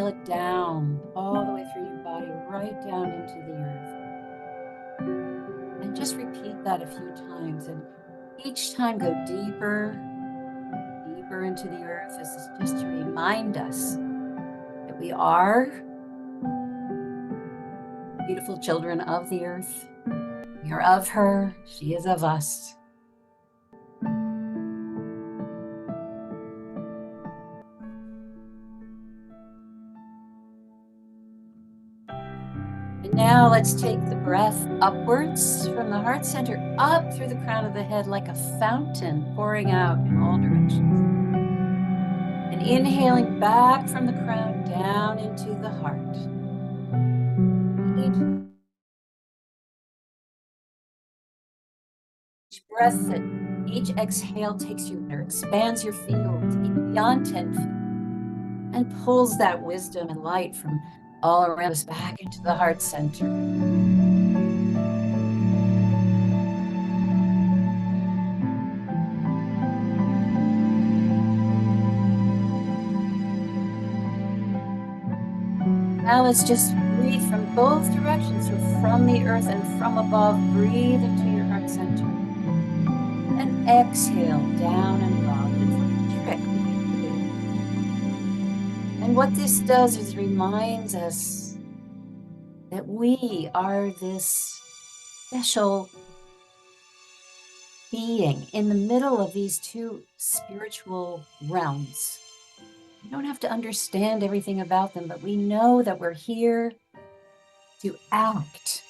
it down, all the way through your body, right down into the earth. And just repeat that a few times. And each time go deeper into the earth. This is just to remind us that we are beautiful children of the earth. We are of her, she is of us. And now let's take the breath upwards from the heart center, up through the crown of the head like a fountain pouring out in all directions. And inhaling back from the crown down into the heart. Each breath that each exhale takes you there, expands your field even beyond 10 feet, and pulls that wisdom and light from all around us back into the heart center. Now let's just breathe from both directions, so from the earth and from above, breathe into your heart center. And exhale down and above. It's like a trick we can do. And what this does is reminds us that we are this special being in the middle of these two spiritual realms. We don't have to understand everything about them, but we know that we're here to act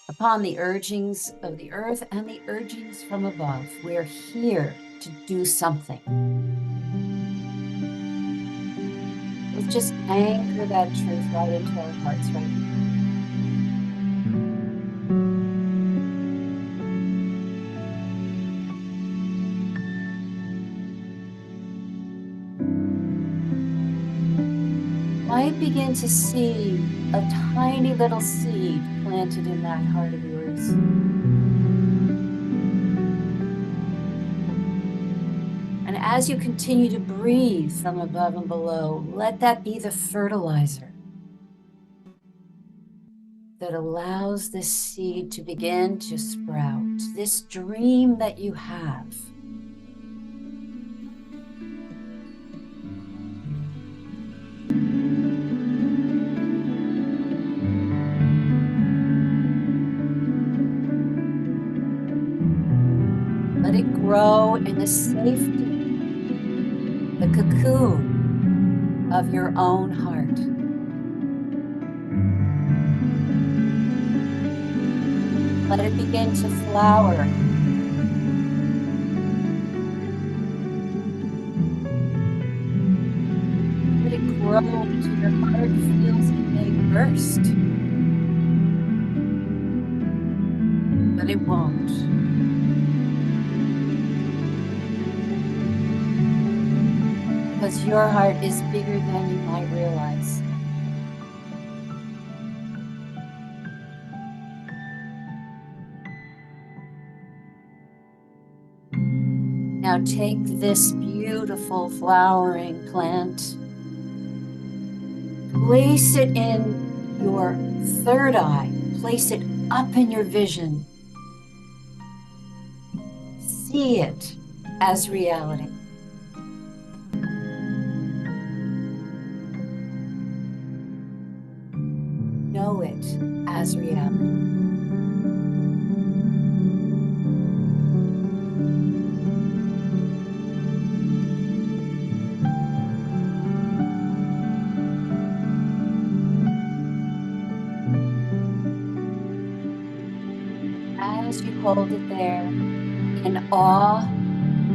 upon the urgings of the earth and the urgings from above. We're here to do something. Let's just anchor that truth right into our hearts right now. Might begin to see a tiny little seed planted in that heart of yours. And as you continue to breathe from above and below, let that be the fertilizer that allows this seed to begin to sprout, this dream that you have. Let it grow in the safety, the cocoon of your own heart. Let it begin to flower. Let it grow until your heart feels it may burst. But it won't. Because your heart is bigger than you might realize. Now take this beautiful flowering plant, place it in your third eye, place it up in your vision. See it as reality. Know it as reality. As you hold it there, in awe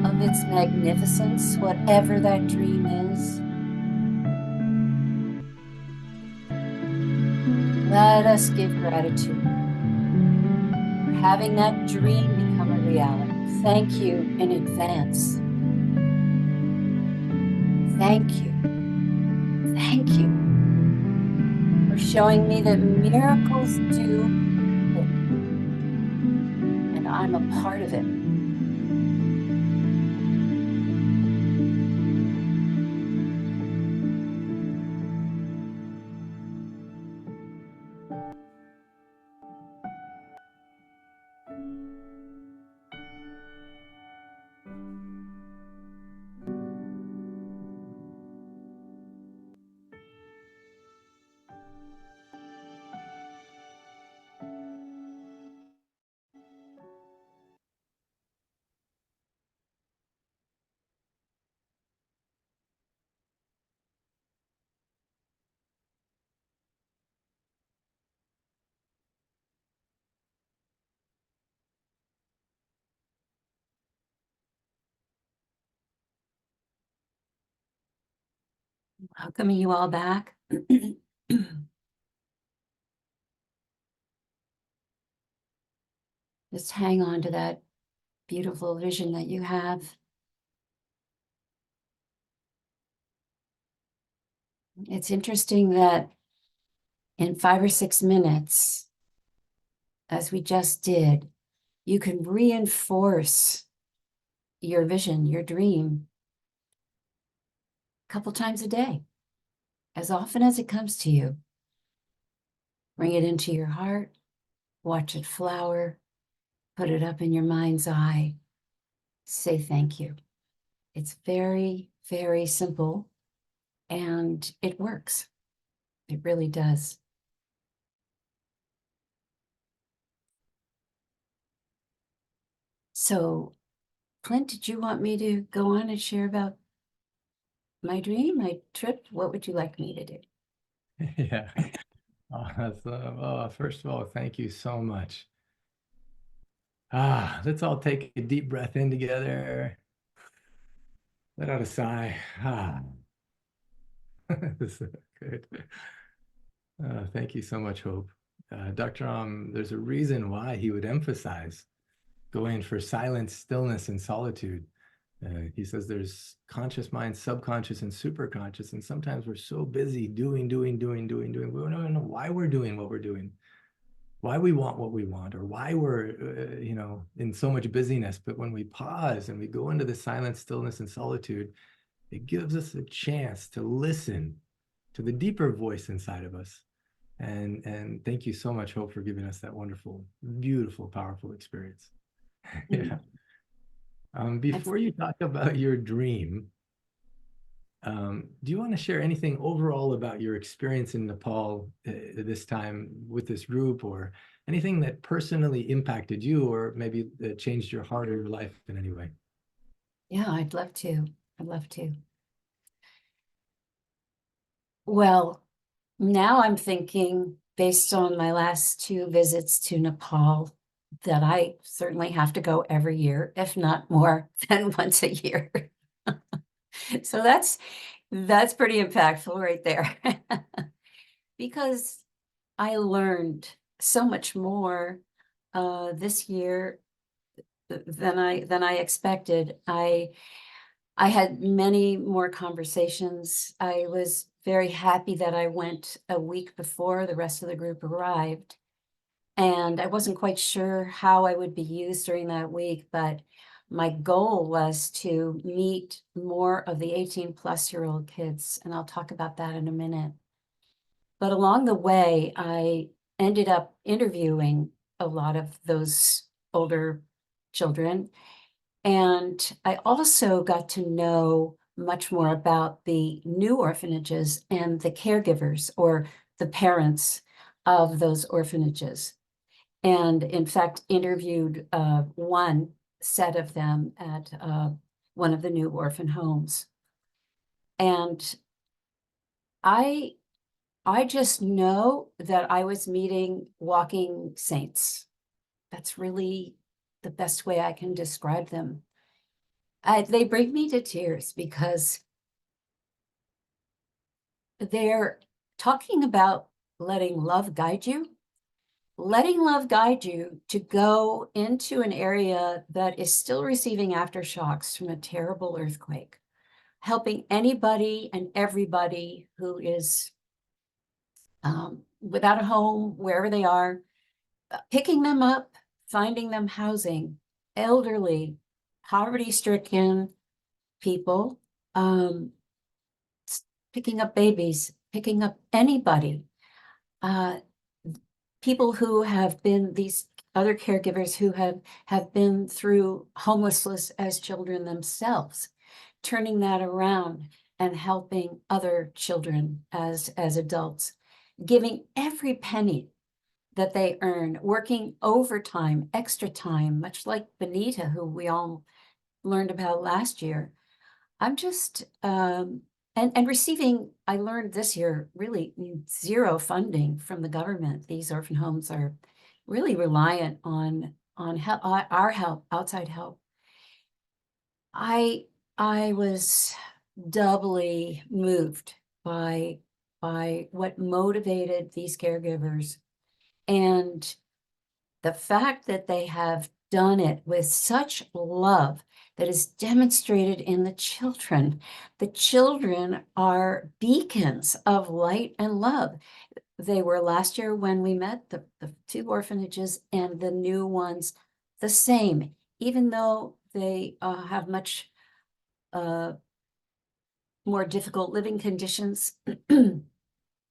of its magnificence, whatever that dream is, let us give gratitude for having that dream become a reality. Thank you in advance. Thank you. Thank you for showing me that miracles do happen, and I'm a part of it. Welcoming you all back. Just hang on to that beautiful vision that you have. It's interesting that in 5 or 6 minutes, as we just did, you can reinforce your vision, your dream, a couple times a day, as often as it comes to you. Bring it into your heart, watch it flower, put it up in your mind's eye, say thank you. It's very, very simple, and it works. It really does. So, Clint, did you want me to go on and share about my dream, my trip? What would you like me to do? Yeah. First of all, thank you so much. Let's all take a deep breath in together. Let out a sigh. This is good. Thank you so much, Hope. Dr. There's a reason why he would emphasize going for silence, stillness, and solitude. He says there's conscious mind, subconscious, and superconscious. And sometimes we're so busy doing. We don't even know why we're doing what we're doing, why we want what we want, or why we're, in so much busyness. But when we pause and we go into the silence, stillness, and solitude, it gives us a chance to listen to the deeper voice inside of us. And thank you so much, Hope, for giving us that wonderful, beautiful, powerful experience. Yeah. Before you talk about your dream, do you want to share anything overall about your experience in Nepal this time with this group, or anything that personally impacted you, or maybe that changed your heart or your life in any way? Yeah, I'd love to. I'd love to. Well, now I'm thinking, based on my last 2 visits to Nepal, that I certainly have to go every year, if not more than once a year. So that's pretty impactful right there. Because I learned so much more this year than I expected. I had many more conversations. I was very happy that I went a week before the rest of the group arrived. And I wasn't quite sure how I would be used during that week, but my goal was to meet more of the 18-plus-year-old kids, and I'll talk about that in a minute. But along the way, I ended up interviewing a lot of those older children, and I also got to know much more about the new orphanages and the caregivers, or the parents of those orphanages. And in fact, interviewed one set of them at one of the new orphan homes. And I just know that I was meeting walking saints. That's really the best way I can describe them. They bring me to tears because they're talking about letting love guide you. Letting love guide you to go into an area that is still receiving aftershocks from a terrible earthquake, helping anybody and everybody who is without a home, wherever they are, picking them up, finding them housing, elderly, poverty-stricken people, picking up babies, picking up anybody. People who have been, these other caregivers who have been through homelessness as children themselves, turning that around and helping other children as adults, giving every penny that they earn, working overtime, extra time, much like Benita, who we all learned about last year. I'm just, and receiving, I learned this year, really zero funding from the government. These orphan homes are really reliant on help, our help, outside help. I was doubly moved by what motivated these caregivers, and the fact that they have done it with such love that is demonstrated in the children. The children are beacons of light and love. They were last year when we met, the 2 orphanages, and the new ones the same, even though they have much more difficult living conditions and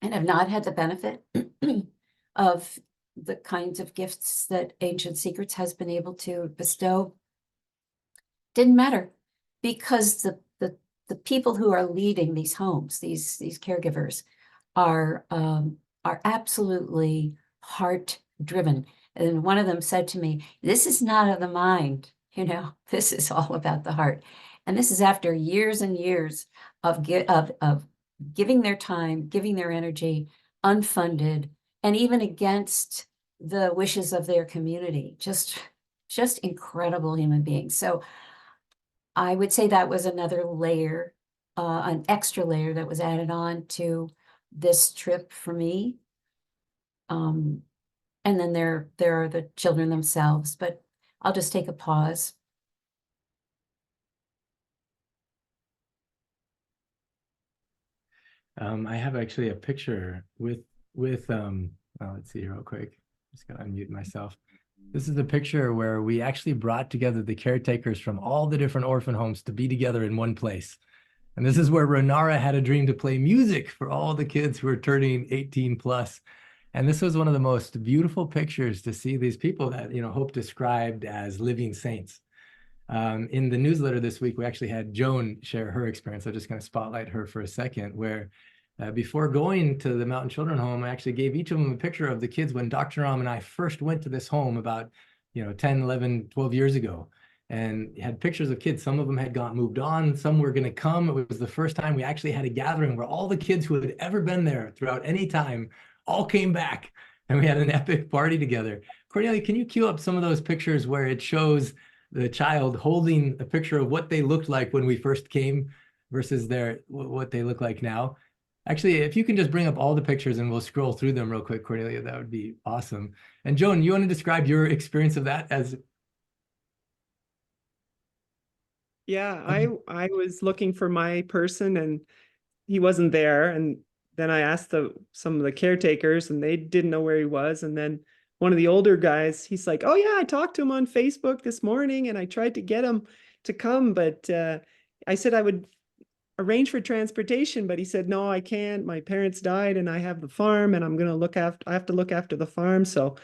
have not had the benefit of the kinds of gifts that Ancient Secrets has been able to bestow. Didn't matter, because the people who are leading these homes, these caregivers, are absolutely heart driven. And one of them said to me, "This is not of the mind, this is all about the heart." And this is after years and years of giving their time, giving their energy, unfunded, and even against the wishes of their community. Just incredible human beings. So I would say that was another layer, an extra layer that was added on to this trip for me. And then there are the children themselves, but I'll just take a pause. I have actually a picture with well, let's see real quick. Just gotta unmute myself. This is the picture where we actually brought together the caretakers from all the different orphan homes to be together in one place. And this is where Renara had a dream to play music for all the kids who are turning 18 plus. And this was one of the most beautiful pictures to see these people that, Hope described as living saints. In the newsletter this week, we actually had Joan share her experience. I'm just going to spotlight her for a second, where before going to the Mountain Children Home, I actually gave each of them a picture of the kids when Dr. Naram and I first went to this home about 10, 11, 12 years ago, and had pictures of kids. Some of them had moved on, some were going to come. It was the first time we actually had a gathering where all the kids who had ever been there throughout any time all came back, and we had an epic party together. Cornelia, can you cue up some of those pictures where it shows the child holding a picture of what they looked like when we first came versus what they look like now? Actually, if you can just bring up all the pictures and we'll scroll through them real quick, Cornelia, that would be awesome. And Joan, you want to describe your experience of that as? Yeah, I was looking for my person and he wasn't there. And then I asked some of the caretakers and they didn't know where he was. And then one of the older guys, he's like, "Oh yeah, I talked to him on Facebook this morning and I tried to get him to come, but I said I would arrange for transportation, but he said, no, I can't. My parents died and I have the farm and I have to look after the farm." So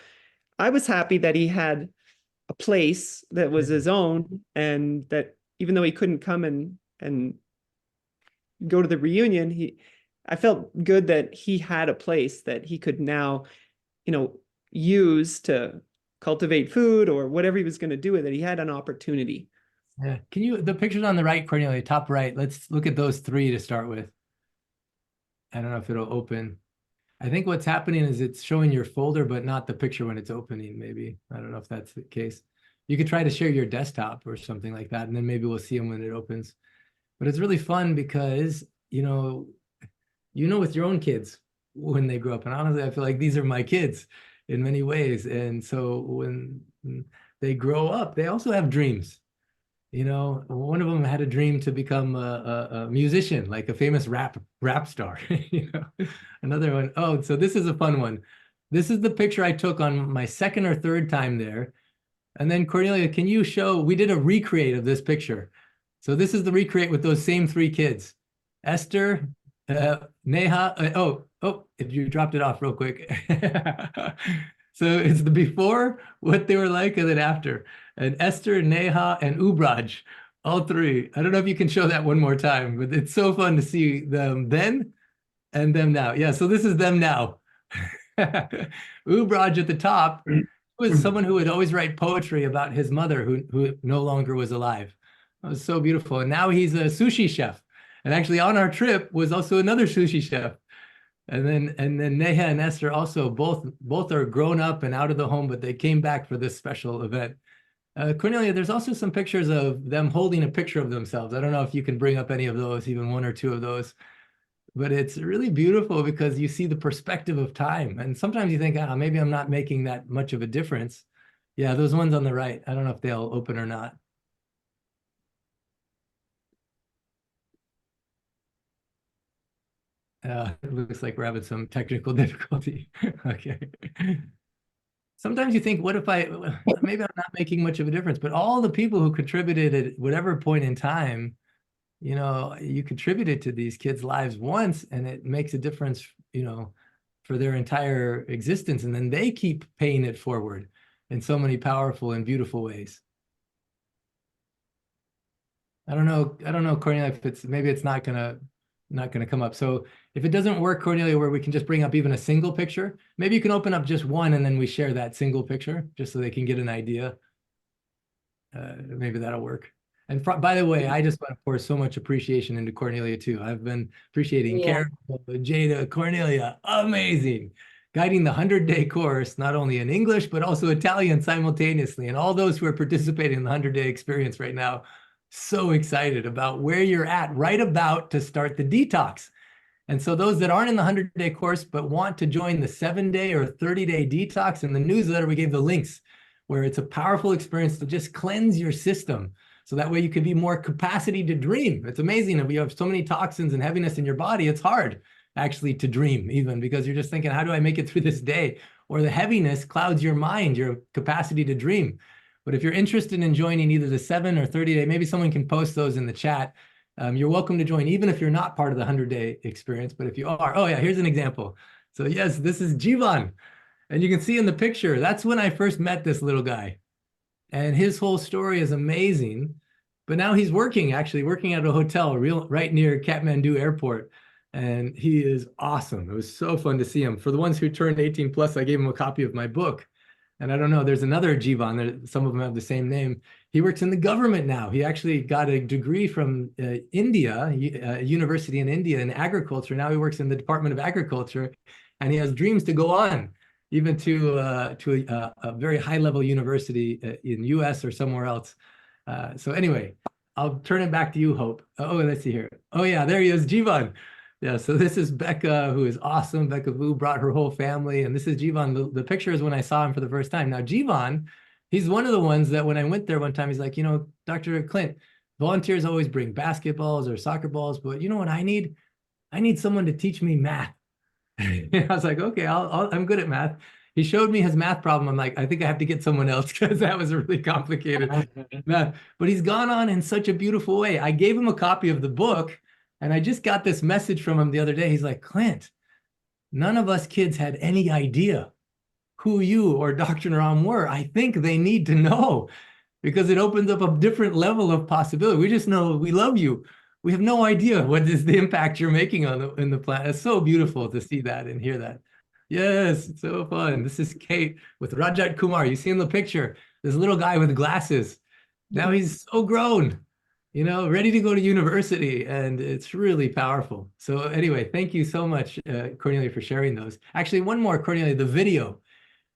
I was happy that he had a place that was his own, and that even though he couldn't come and go to the reunion, I felt good that he had a place that he could now, use to cultivate food or whatever he was going to do with it. He had an opportunity. Yeah. The pictures on the right, Cornelia, top right, let's look at those 3 to start with. I don't know if it'll open. I think what's happening is it's showing your folder, but not the picture when it's opening, maybe. I don't know if that's the case. You could try to share your desktop or something like that, and then maybe we'll see them when it opens. But it's really fun because, with your own kids when they grow up. And honestly, I feel like these are my kids in many ways. And so when they grow up, they also have dreams. One of them had a dream to become a musician, like a famous rap star. Another one, oh, so this is a fun one. This is the picture I took on my 2nd or 3rd time there. And then Cornelia, can you show, we did a recreate of this picture. So this is the recreate with those same 3 kids. Esther, Neha, if you dropped it off real quick. So it's the before, what they were like, and then after. And Esther, Neha, and Ubraj, all 3. I don't know if you can show that one more time, but it's so fun to see them then and them now. Yeah, so this is them now. Ubraj at the top was someone who would always write poetry about his mother who no longer was alive. It was so beautiful. And now he's a sushi chef. And actually on our trip was also another sushi chef. And then Neha and Esther also both are grown up and out of the home, but they came back for this special event. Cornelia, there's also some pictures of them holding a picture of themselves. I don't know if you can bring up any of those, even 1 or 2 of those. but it's really beautiful because you see the perspective of time. And sometimes you think, ah, maybe I'm not making that much of a difference. Yeah, those ones on the right, I don't know if they'll open or not. It looks like we're having some technical difficulty. Okay. Sometimes you think, what if maybe I'm not making much of a difference, but all the people who contributed at whatever point in time, you know, you contributed to these kids' lives once and it makes a difference, you know, for their entire existence. And then they keep paying it forward in so many powerful and beautiful ways. I don't know, Cornelia, if maybe it's not gonna come up. So if it doesn't work, Cornelia, where we can just bring up even a single picture, maybe you can open up just one and then we share that single picture just so they can get an idea. Maybe that'll work. And by the way, I just want to pour so much appreciation into Cornelia too. I've been appreciating Carol, Jada, Cornelia, amazing. Guiding the 100-day course, not only in English, but also Italian simultaneously. And all those who are participating in the 100-day experience right now, so excited about where you're at, right about to start the detox. And so those that aren't in the 100-day course, but want to join the 7-day or 30-day detox, in the newsletter, we gave the links where it's a powerful experience to just cleanse your system. So that way you can be more capacity to dream. It's amazing. If you have so many toxins and heaviness in your body, it's hard actually to dream even because you're just thinking, how do I make it through this day? Or the heaviness clouds your mind, your capacity to dream. But if you're interested in joining either the 7 or 30-day, maybe someone can post those in the chat. You're welcome to join, even if you're not part of the 100-day experience. But if you are, oh yeah, here's an example. So yes, this is Jivan. And you can see in the picture, that's when I first met this little guy. And his whole story is amazing. But now he's actually working at a hotel right near Kathmandu Airport. And he is awesome. It was so fun to see him. For the ones who turned 18 plus, I gave him a copy of my book. And I don't know, there's another Jivan, some of them have the same name. He works in the government now. He actually got a degree from India, a university in India in agriculture. Now he works in the Department of Agriculture, and he has dreams to go on, even to a very high-level university in US or somewhere else. So anyway, I'll turn it back to you, Hope. Oh, let's see here. Oh yeah, there he is, Jivan. Yeah, so this is Becca, who is awesome. Becca Vu brought her whole family, and this is Jivan. The picture is when I saw him for the first time. Now, Jivan, he's one of the ones that when I went there one time, he's like, you know, Dr. Clint, volunteers always bring basketballs or soccer balls, but you know what I need? I need someone to teach me math. I was like, okay, I'm good at math. He showed me his math problem. I'm like, I think I have to get someone else because that was really complicated math. But he's gone on in such a beautiful way. I gave him a copy of the book. And I just got this message from him the other day. He's like, Clint, none of us kids had any idea who you or Dr. Naram were. I think they need to know because it opens up a different level of possibility. We just know we love you. We have no idea what is the impact you're making in the planet. It's so beautiful to see that and hear that. Yes, it's so fun. This is Kate with Rajat Kumar. You see in the picture, this little guy with glasses. Now he's so grown, you know, ready to go to university, and it's really powerful. So anyway, thank you so much, Cornelia, for sharing those. Actually, one more, Cornelia, the video.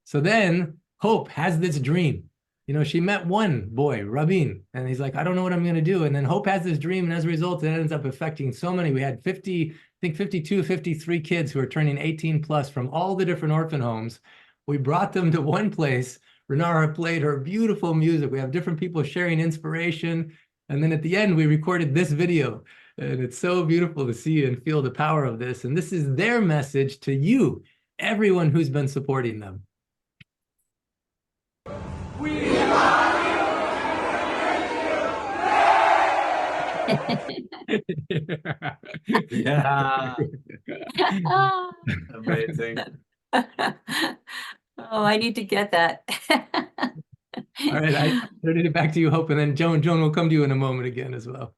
So then Hope has this dream. You know, she met one boy, Rabin, and he's like, I don't know what I'm going to do. And then Hope has this dream, and as a result, it ends up affecting so many. We had 50, I think 52, 53 kids who are turning 18 plus from all the different orphan homes. We brought them to one place. Renara played her beautiful music. We have different people sharing inspiration. And then at the end, we recorded this video. And it's so beautiful to see and feel the power of this. And this is their message to you, everyone who's been supporting them. We love you. Yeah. Amazing. Oh, I need to get that. All right, I turn it back to you, Hope, and then Joan will come to you in a moment again as well.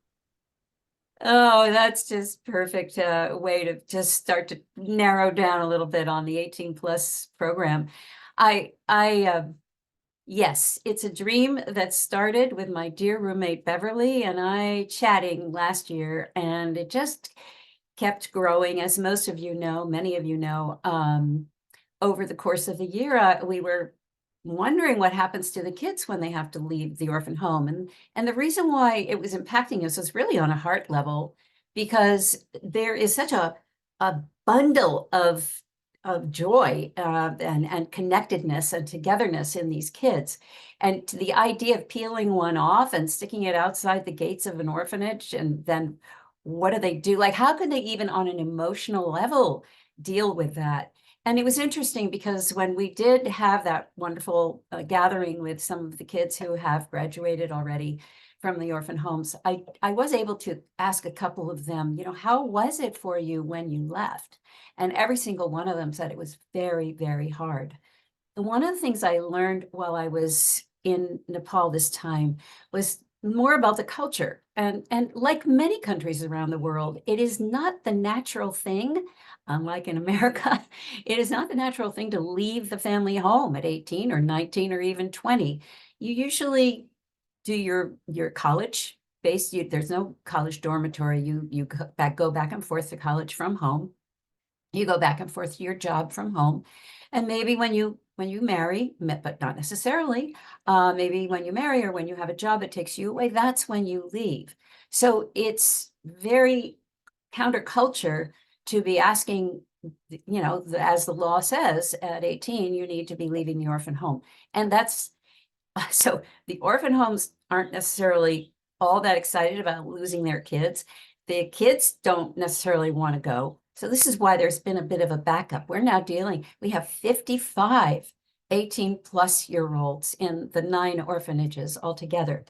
Oh, that's just perfect way to just start to narrow down a little bit on the 18 plus program. Yes, it's a dream that started with my dear roommate Beverly and I chatting last year, and it just kept growing, as most of you know, many of you know. Over the course of the year, we were wondering what happens to the kids when they have to leave the orphan home. And the reason why it was impacting us was really on a heart level, because there is such a a bundle of joy and connectedness and togetherness in these kids. And to the idea of peeling one off and sticking it outside the gates of an orphanage, and then what do they do? Like, how can they even on an emotional level deal with that? And it was interesting because when we did have that wonderful gathering with some of the kids who have graduated already from the orphan homes, I was able to ask a couple of them, how was it for you when you left? And every single one of them said it was very, very hard. One of the things I learned while I was in Nepal this time was more about the culture. And like many countries around the world, it is not the natural thing, unlike in America, it is not the natural thing to leave the family home at 18 or 19 or even 20. You usually do your college base. There's no college dormitory. You go back and forth to college from home. You go back and forth to your job from home. And maybe when you marry, but not necessarily, maybe when you marry or when you have a job that takes you away, that's when you leave. So it's very counterculture to be asking, as the law says, at 18, you need to be leaving the orphan home. And that's, so the orphan homes aren't necessarily all that excited about losing their kids. The kids don't necessarily want to go. So this is why there's been a bit of a backup. We have 55 18-plus-year-olds in the 9 orphanages altogether.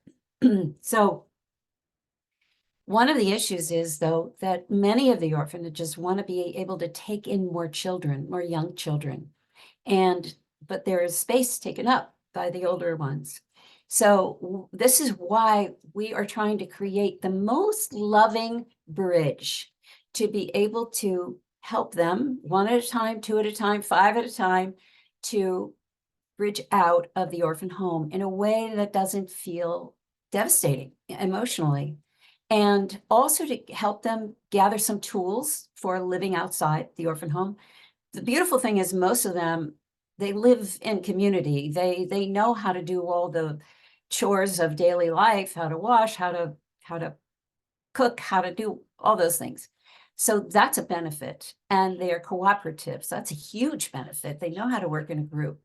So one of the issues is, though, that many of the orphanages want to be able to take in more children, more young children. But there is space taken up by the older ones. So this is why we are trying to create the most loving bridge to be able to help them 1 at a time, 2 at a time, 5 at a time, to bridge out of the orphan home in a way that doesn't feel devastating emotionally. And also to help them gather some tools for living outside the orphan home. The beautiful thing is most of them, they live in community. They know how to do all the chores of daily life, how to wash, how to cook, how to do all those things. So that's a benefit. And they are cooperative. So that's a huge benefit. They know how to work in a group.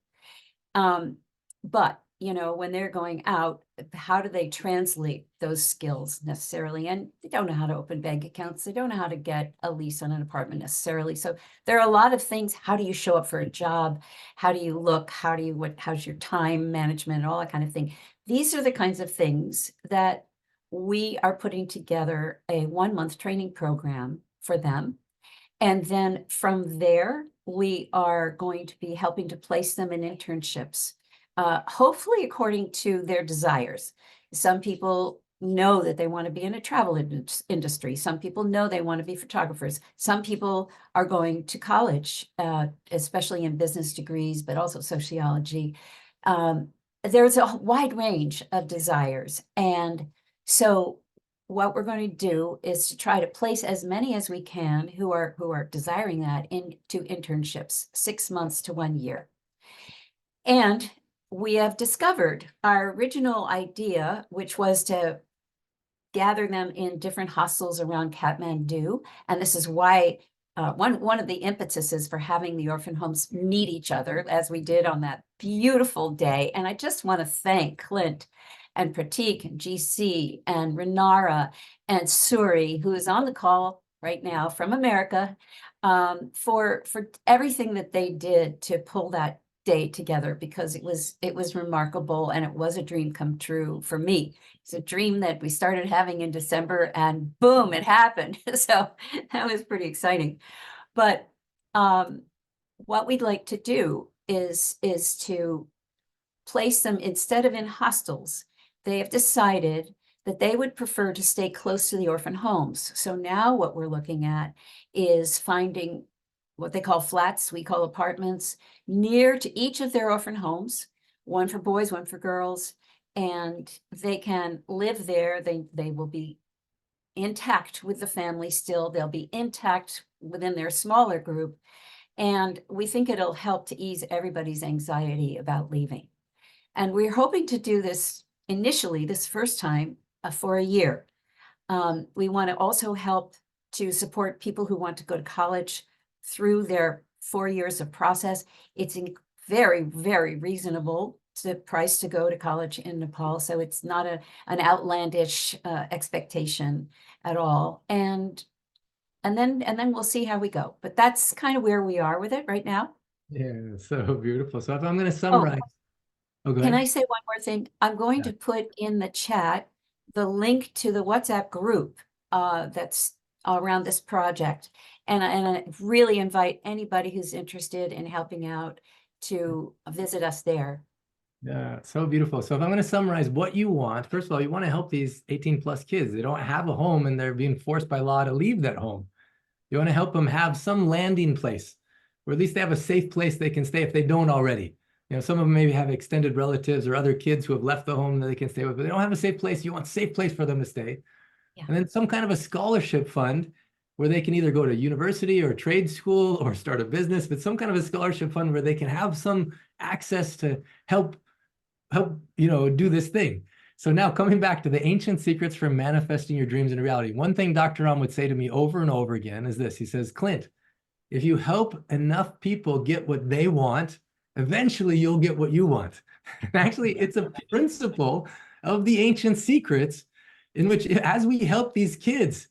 But when they're going out, how do they translate those skills necessarily? And they don't know how to open bank accounts. They don't know how to get a lease on an apartment necessarily. So there are a lot of things. How do you show up for a job? How do you look? How's your time management and all that kind of thing? These are the kinds of things that we are putting together a 1-month training program for them. And then from there, we are going to be helping to place them in internships. Hopefully according to their desires. Some people know that they want to be in a travel industry. Some people know they want to be photographers. Some people are going to college, especially in business degrees, but also sociology. There's a wide range of desires. And so what we're going to do is to try to place as many as we can who are desiring that into internships, 6 months to 1 year. And we have discovered our original idea, which was to gather them in different hostels around Kathmandu. And this is why one of the impetuses for having the orphan homes meet each other, as we did on that beautiful day. And I just want to thank Clint and Pratik and GC and Renara and Suri, who is on the call right now from America, for everything that they did to pull that day together, because it was remarkable, and it was a dream come true for me. It's a dream that we started having in December, and boom, it happened. So that was pretty exciting. But what we'd like to do is to place them, instead of in hostels, they have decided that they would prefer to stay close to the orphan homes. So now what we're looking at is finding what they call flats, we call apartments, near to each of their orphan homes, one for boys, one for girls, and they can live there. They will be intact with the family still. They'll be intact within their smaller group. And we think it'll help to ease everybody's anxiety about leaving. And we're hoping to do this initially, this first time, for a year. We want to also help to support people who want to go to college through their 4 years of process. It's very, very reasonable to price to go to college in Nepal. So it's not an outlandish expectation at all. And then we'll see how we go. But that's kind of where we are with it right now. Yeah, so beautiful. So if I'm going to summarize, go Can ahead. I say one more thing? I'm going to put in the chat the link to the WhatsApp group that's around this project. And I really invite anybody who's interested in helping out to visit us there. Yeah, so beautiful. So if I'm going to summarize what you want, first of all, you want to help these 18 plus kids. They don't have a home and they're being forced by law to leave that home. You want to help them have some landing place, or at least they have a safe place they can stay if they don't already. You know, some of them maybe have extended relatives or other kids who have left the home that they can stay with, but they don't have a safe place. You want a safe place for them to stay. Yeah. And then some kind of a scholarship fund where they can either go to university or trade school or start a business, but some kind of a scholarship fund where they can have some access to help, you know, do this thing. So now coming back to the ancient secrets for manifesting your dreams into reality. One thing Dr. Ram would say to me over and over again is this. He says, Clint, if you help enough people get what they want, eventually you'll get what you want. And actually, it's a principle of the ancient secrets in which as we help these kids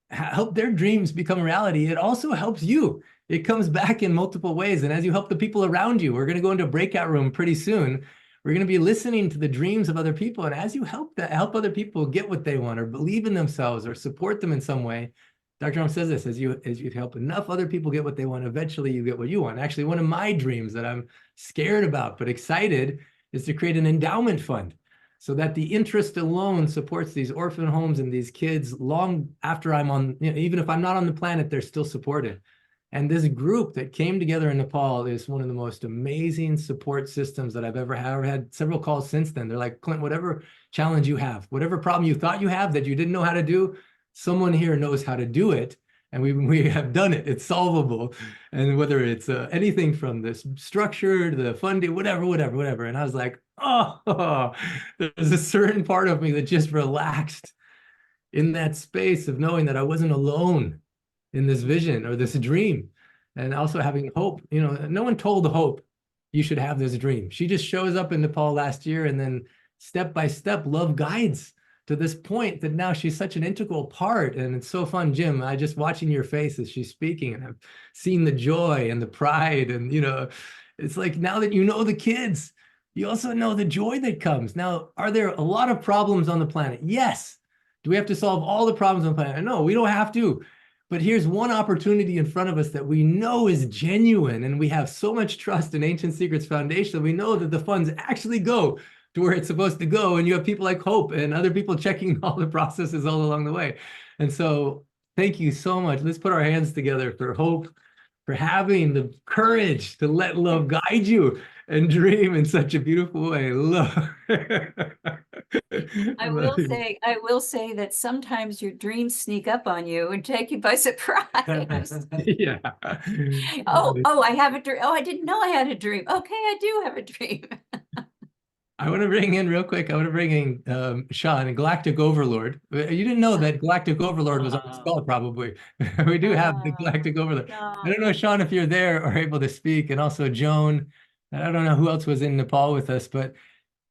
help their dreams become reality, it also helps you. It comes back in multiple ways. And as you help the people around you, we're going to go into a breakout room pretty soon. We're going to be listening to the dreams of other people. And as you help other people get what they want or believe in themselves or support them in some way, Dr. Ram says this, as you help enough other people get what they want, eventually you get what you want. Actually, one of my dreams that I'm scared about but excited is to create an endowment fund so that the interest alone supports these orphan homes and these kids long after I'm on, you know, even if I'm not on the planet, they're still supported. And this group that came together in Nepal is one of the most amazing support systems that I've ever had. I've had several calls since then. They're like, Clint, whatever challenge you have, whatever problem you thought you have that you didn't know how to do, someone here knows how to do it. And we have done it. It's solvable. And whether it's anything from the structure to the funding, whatever. And I was like, oh, there's a certain part of me that just relaxed in that space of knowing that I wasn't alone in this vision or this dream, and also having hope. You know, no one told Hope you should have this dream. She just shows up in Nepal last year, and then step by step, love guides to this point that now she's such an integral part. And it's so fun, Jim. I just watching your face as she's speaking, and I've seen the joy and the pride, and you know, it's like now that you know the kids, you also know the joy that comes. Now, are there a lot of problems on the planet? Yes. Do we have to solve all the problems on the planet? No, we don't have to. But here's one opportunity in front of us that we know is genuine, and we have so much trust in Ancient Secrets Foundation that we know that the funds actually go to where it's supposed to go. And you have people like Hope and other people checking all the processes all along the way. And so thank you so much. Let's put our hands together for Hope, for having the courage to let love guide you and dream in such a beautiful way. Love. I will say that sometimes your dreams sneak up on you and take you by surprise. Yeah. Oh, I have a dream. Oh, I didn't know I had a dream. Okay, I do have a dream. I want to bring in real quick. I want to bring in Sean, Galactic Overlord. You didn't know that Galactic Overlord was on the skull, probably. We do have the Galactic Overlord. No. I don't know, Sean, if you're there or able to speak, and also Joan. I don't know who else was in Nepal with us, but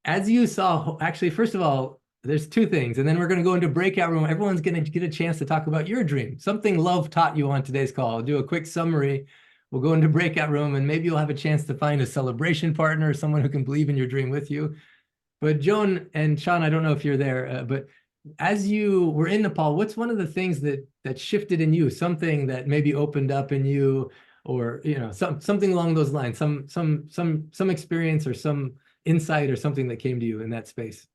as you saw, actually, first of all, there's two things, and then we're going to go into breakout room. Everyone's going to get a chance to talk about your dream, something love taught you on today's call. I'll do a quick summary. We'll go into breakout room, and maybe you'll have a chance to find a celebration partner, someone who can believe in your dream with you. But Joan and Sean, I don't know if you're there, but as you were in Nepal, what's one of the things that shifted in you? Something that maybe opened up in you, or you know, something along those lines, some experience or some insight or something that came to you in that space.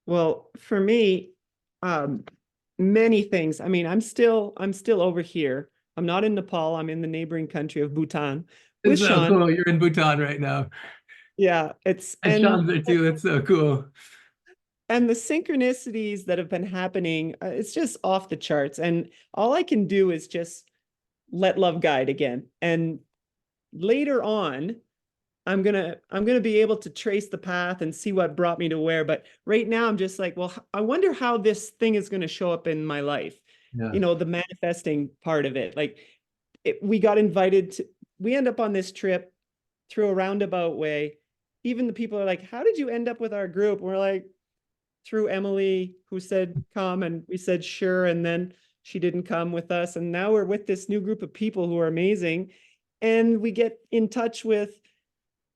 Well, for me, many things. I mean, I'm still over here. I'm not in Nepal. I'm in the neighboring country of Bhutan with It's so Sean. cool. You're in Bhutan right now. Yeah, and Sean's there too. It's so cool. And the synchronicities that have been happening, it's just off the charts. And all I can do is just let love guide again. And later on, I'm gonna be able to trace the path and see what brought me to where. But right now, I'm just like, well, I wonder how this thing is going to show up in my life. you know, the manifesting part of it. Like we got invited to, we end up on this trip through a roundabout way. Even the people are like, how did you end up with our group? And we're like, through Emily, who said come, and we said sure, and then she didn't come with us, and now we're with this new group of people who are amazing, and we get in touch with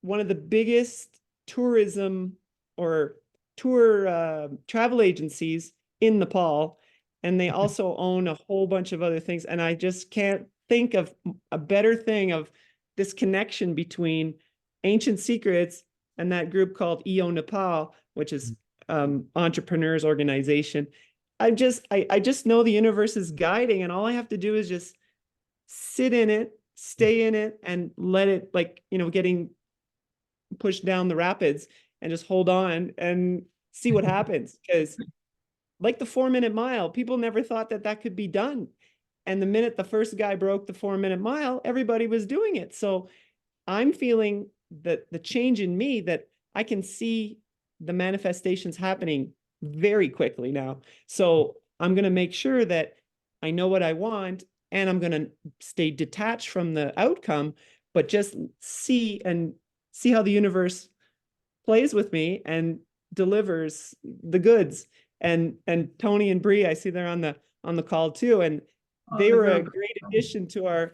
one of the biggest tourism or tour travel agencies in Nepal, and they also own a whole bunch of other things, and I just can't think of a better thing of this connection between Ancient Secrets and that group called EO Nepal, which is entrepreneurs organization. I just know the universe is guiding, and all I have to do is just sit in it, stay in it, and let it, like, you know, getting pushed down the rapids, and just hold on and see what happens. Because like the 4-minute mile, people never thought that that could be done. And the minute the first guy broke the 4-minute mile, everybody was doing it. So I'm feeling that the change in me, that I can see the manifestations happening very quickly now. So I'm going to make sure that I know what I want, and I'm going to stay detached from the outcome, but just see how the universe plays with me and delivers the goods. And Tony and Bree, I see they're on the call too, and they were a great addition to our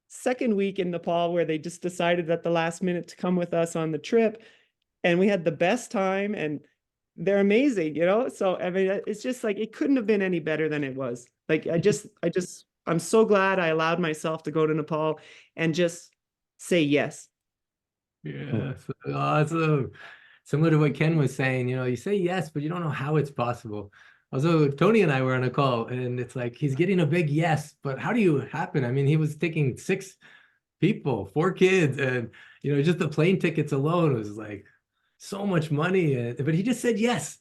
second week in Nepal, where they just decided at the last minute to come with us on the trip. And we had the best time, and they're amazing, you know? So, I mean, it's just like, it couldn't have been any better than it was. Like, I'm so glad I allowed myself to go to Nepal and just say yes. Yeah, so awesome. Similar to what Ken was saying, you know, you say yes, but you don't know how it's possible. Also, Tony and I were on a call, and it's like he's getting a big yes, but how do you happen? I mean, he was taking 6 people, 4 kids, and you know, just the plane tickets alone was like so much money. But he just said yes.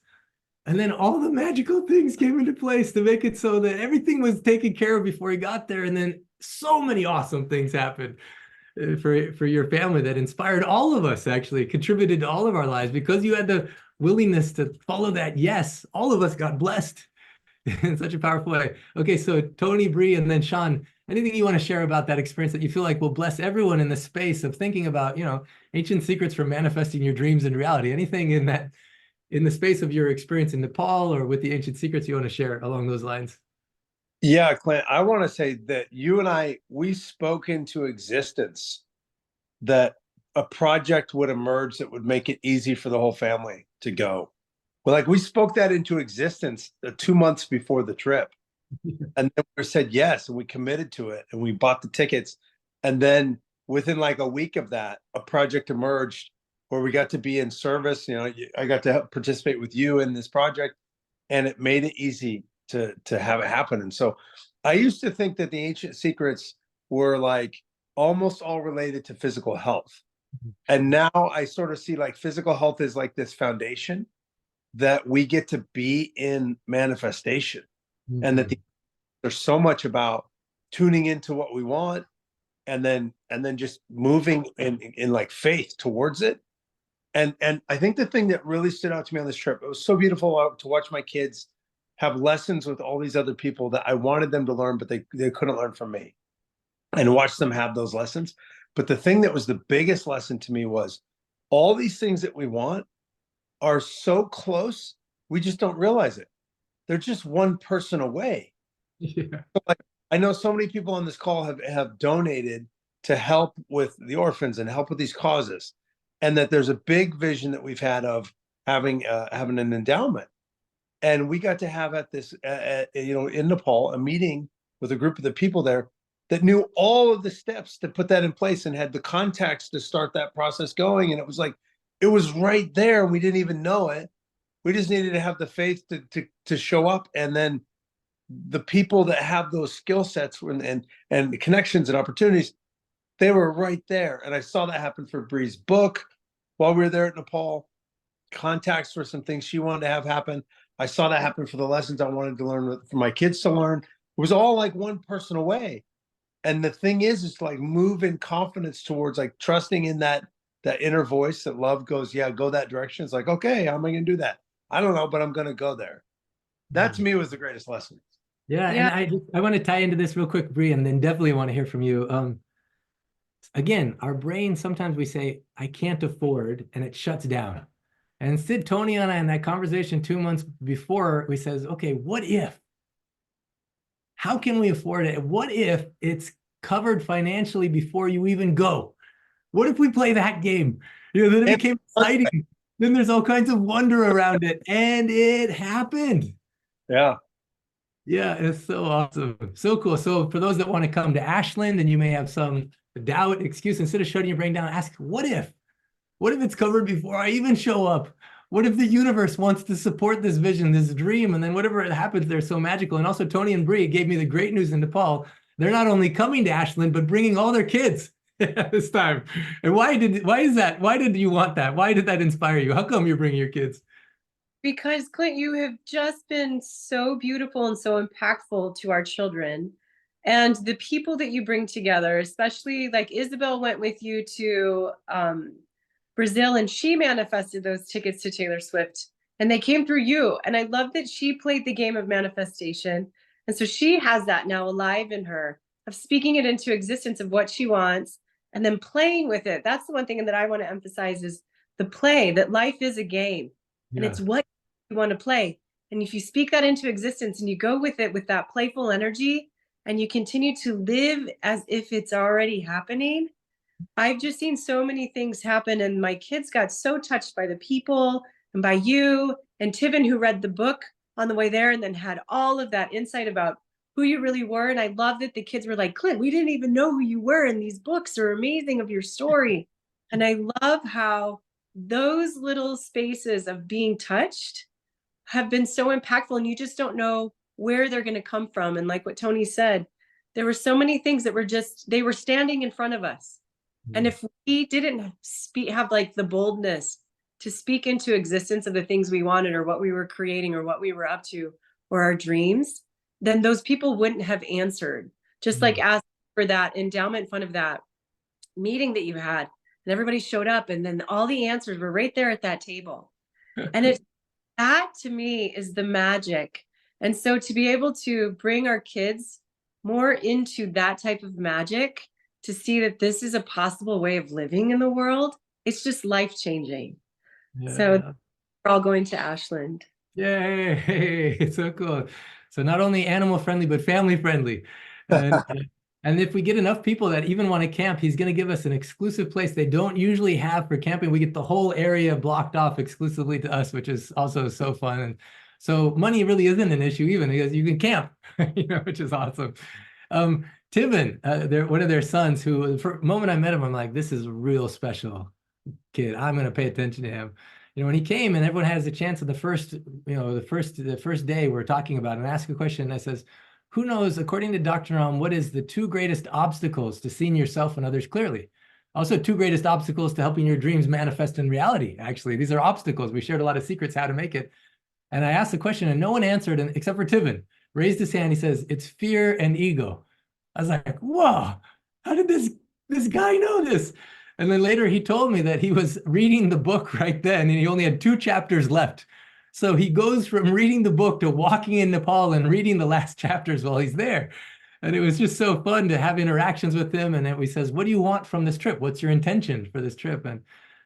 And then all the magical things came into place to make it so that everything was taken care of before he got there. And then so many awesome things happened for your family that inspired all of us, actually contributed to all of our lives, because you had the willingness to follow that yes. All of us got blessed in such a powerful way. Okay, so Tony, Bree, and then Sean, anything you want to share about that experience that you feel like will bless everyone in the space of thinking about, you know, ancient secrets for manifesting your dreams in reality? Anything in that, in the space of your experience in Nepal or with the ancient secrets you want to share along those lines? Yeah, Clint, I want to say that you and we spoke into existence that a project would emerge that would make it easy for the whole family to go. Well, like, we spoke that into existence 2 months before the trip. And then we said yes, and we committed to it, and we bought the tickets. And then within like a week of that, a project emerged where we got to be in service. You know, I got to help participate with you in this project, and it made it easy to have it happen. And so I used to think that the ancient secrets were like almost all related to physical health. And now I sort of see like physical health is like this foundation that we get to be in manifestation. And that there's so much about tuning into what we want, and then just moving in like faith towards it. And I think the thing that really stood out to me on this trip, it was so beautiful to watch my kids have lessons with all these other people that I wanted them to learn, but they couldn't learn from me, and watch them have those lessons. But the thing that was the biggest lesson to me was all these things that we want are so close, we just don't realize it. They're just one person away. Yeah. So, like, I know so many people on this call have donated to help with the orphans and help with these causes, and that there's a big vision that we've had of having an endowment. And we got to have at this, you know, in Nepal, a meeting with a group of the people there that knew all of the steps to put that in place and had the contacts to start that process going. And it was like, it was right there. We didn't even know it. We just needed to have the faith to show up. And then the people that have those skill sets and connections and opportunities, they were right there. And I saw that happen for Bree's book while we were there at Nepal. Contacts for some things she wanted to have happen. I saw that happen for the lessons I wanted to learn for my kids to learn. It was all like one person away. And the thing is to like move in confidence towards like trusting in that inner voice that love goes, yeah, go that direction. It's like, okay, how am I going to do that? I don't know, but I'm going to go there. That to me was the greatest lesson. Yeah, and I want to tie into this real quick, Bree, and then definitely want to hear from you. Again, our brain, sometimes we say, I can't afford, and it shuts down. And instead, Tony and I in that conversation 2 months before, we says, okay, what if? How can we afford it? What if it's covered financially before you even go? What if we play that game? Then it became exciting. Then there's all kinds of wonder around it. And it happened. Yeah. Yeah, it's so awesome. So cool. So for those that want to come to Ashland and you may have some doubt, excuse, instead of shutting your brain down, ask, what if? What if it's covered before I even show up? What if the universe wants to support this vision, this dream? And then whatever happens, they're so magical. And also Tony and Bree gave me the great news in Nepal. They're not only coming to Ashland, but bringing all their kids this time. And why is that? Why did you want that? Why did that inspire you? How come you're bringing your kids? Because Clint, you have just been so beautiful and so impactful to our children. And the people that you bring together, especially like Isabel went with you to Brazil and she manifested those tickets to Taylor Swift and they came through you. And I love that she played the game of manifestation. And so she has that now alive in her of speaking it into existence of what she wants and then playing with it. That's the one thing that I want to emphasize is the play, that life is a game. And it's what you want to play. And if you speak that into existence and you go with it with that playful energy and you continue to live as if it's already happening, I've just seen so many things happen. And my kids got so touched by the people and by you and Tiven, who read the book on the way there and then had all of that insight about who you really were. And I love that the kids were like, Clint, we didn't even know who you were. And these books are amazing of your story. And I love how those little spaces of being touched have been so impactful and you just don't know where they're going to come from. And like what Tony said, there were so many things that were just, they were standing in front of us. And if we didn't have like the boldness to speak into existence of the things we wanted or what we were creating or what we were up to or our dreams, then those people wouldn't have answered. Just like asking for that endowment in front of that meeting that you had. And everybody showed up and then all the answers were right there at that table. And that to me is the magic. And so to be able to bring our kids more into that type of magic, to see that this is a possible way of living in the world, it's just life-changing. Yeah. So we're all going to Ashland. Yay, it's so cool. So not only animal friendly, but family friendly. And if we get enough people that even want to camp, he's going to give us an exclusive place they don't usually have for camping. We get the whole area blocked off exclusively to us, which is also so fun. And so money really isn't an issue even because you can camp, which is awesome. Tiven, one of their sons who, the moment I met him, I'm like, this is a real special kid. I'm going to pay attention to him. When he came and everyone has a chance of the first day we're talking about and ask a question, and I says, who knows, according to Dr. Naram, what is the 2 greatest obstacles to seeing yourself and others clearly? Also, 2 greatest obstacles to helping your dreams manifest in reality. Actually, these are obstacles. We shared a lot of secrets how to make it. And I asked the question and no one answered except for Tiven. Raised his hand. He says, it's fear and ego. I was like, whoa, how did this guy know this? And then later he told me that he was reading the book right then and he only had 2 chapters left. So he goes from reading the book to walking in Nepal and reading the last chapters while he's there. And it was just so fun to have interactions with him. And then he says, what do you want from this trip? What's your intention for this trip? And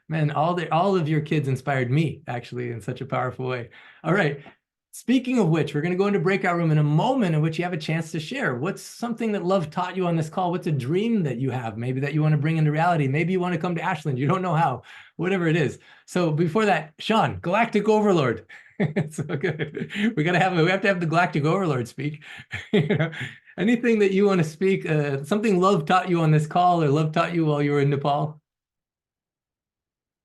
man, all of your kids inspired me actually in such a powerful way. All right. Speaking of which, we're going to go into breakout room in a moment in which you have a chance to share. What's something that love taught you on this call? What's a dream that you have? Maybe that you want to bring into reality. Maybe you want to come to Ashland. You don't know how, whatever it is. So before that, Sean, Galactic Overlord. It's so good. We have to have the Galactic Overlord speak. Anything that you want to speak, something love taught you on this call or love taught you while you were in Nepal?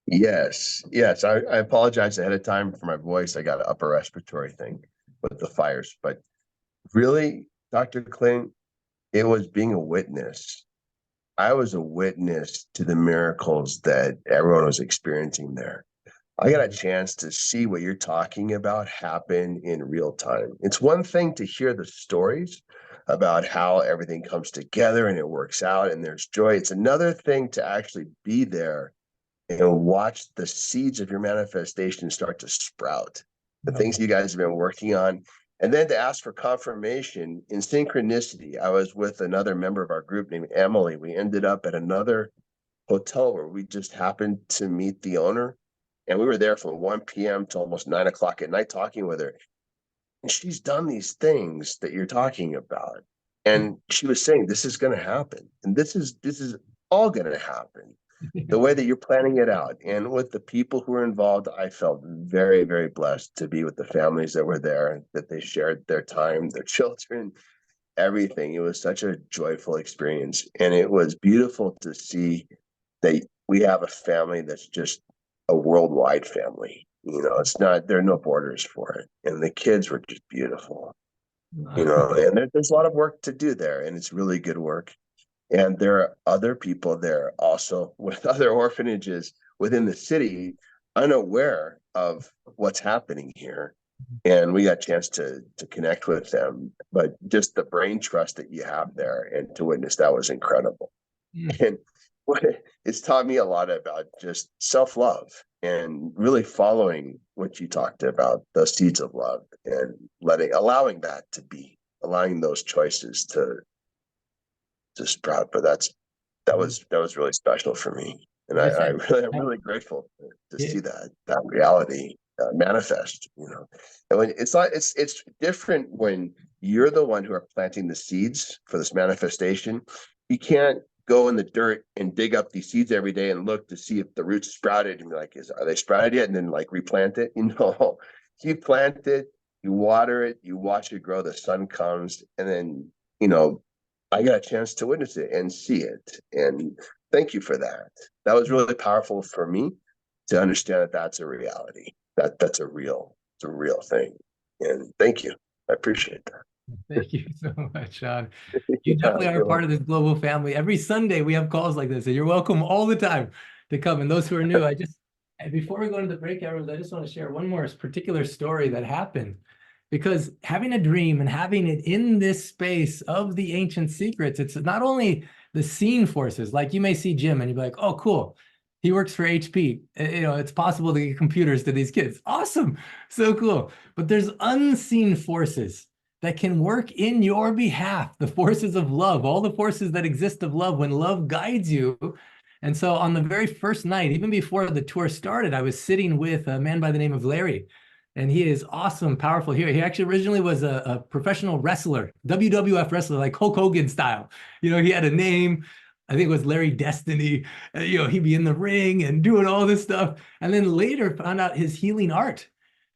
Yes. I apologize ahead of time for my voice. I got an upper respiratory thing with the fires, but really, Dr. Clint, it was being a witness. I was a witness to the miracles that everyone was experiencing there. I got a chance to see what you're talking about happen in real time. It's one thing to hear the stories about how everything comes together and it works out and there's joy. It's another thing to actually be there and watch the seeds of your manifestation start to sprout. The things you guys have been working on, And then to ask for confirmation in synchronicity, I was with another member of our group named Emily. We ended up at another hotel where we just happened to meet the owner. And we were there from 1 p.m. to almost 9 o'clock at night talking with her. And she's done these things that you're talking about. And she was saying, this is going to happen. And this is all going to happen the way that you're planning it out. And with the people who were involved, I felt very, very blessed to be with the families that were there, that they shared their time, their children, everything. It was such a joyful experience. And it was beautiful to see that we have a family that's just a worldwide family. You know, it's not, there are no borders for it. And the kids were just beautiful, you know, and there's a lot of work to do there, and it's really good work. And there are other people there also with other orphanages within the city, unaware of what's happening here. And we got a chance to connect with them. But just the brain trust that you have there and to witness that was incredible. And it's taught me a lot about just self-love and really following what you talked about, the seeds of love, and allowing that to be, allowing those choices to sprout. But that was really special for me, and I'm really grateful to see that reality manifest. You know, and when it's different when you're the one who are planting the seeds for this manifestation. You can't go in the dirt and dig up these seeds every day and look to see if the roots sprouted and be like, are they sprouted yet? And then like replant it. You know, you plant it, you water it, you watch it grow, the sun comes, and then, you know, I got a chance to witness it and see it. And thank you for that. That was really powerful for me to understand that that's a reality, that's a real thing. And thank you. I appreciate that. Thank you so much, Sean. You definitely are a part of this global family. Every Sunday we have calls like this, and you're welcome all the time to come. And those who are new, before we go into the breakout rooms, I just want to share one more particular story that happened. Because having a dream and having it in this space of the ancient secrets, it's not only the seen forces, like you may see Jim and you'd be like, oh, cool. He works for HP. You know, it's possible to get computers to these kids. Awesome. So cool. But there's unseen forces that can work in your behalf. The forces of love, all the forces that exist of love when love guides you. And so on the very first night, even before the tour started, I was sitting with a man by the name of Larry. And he is awesome, powerful here. He actually originally was a professional wrestler, WWF wrestler, like Hulk Hogan style. You know, he had a name. I think it was Larry Destiny. You know, he'd be in the ring and doing all this stuff. And then later found out his healing art,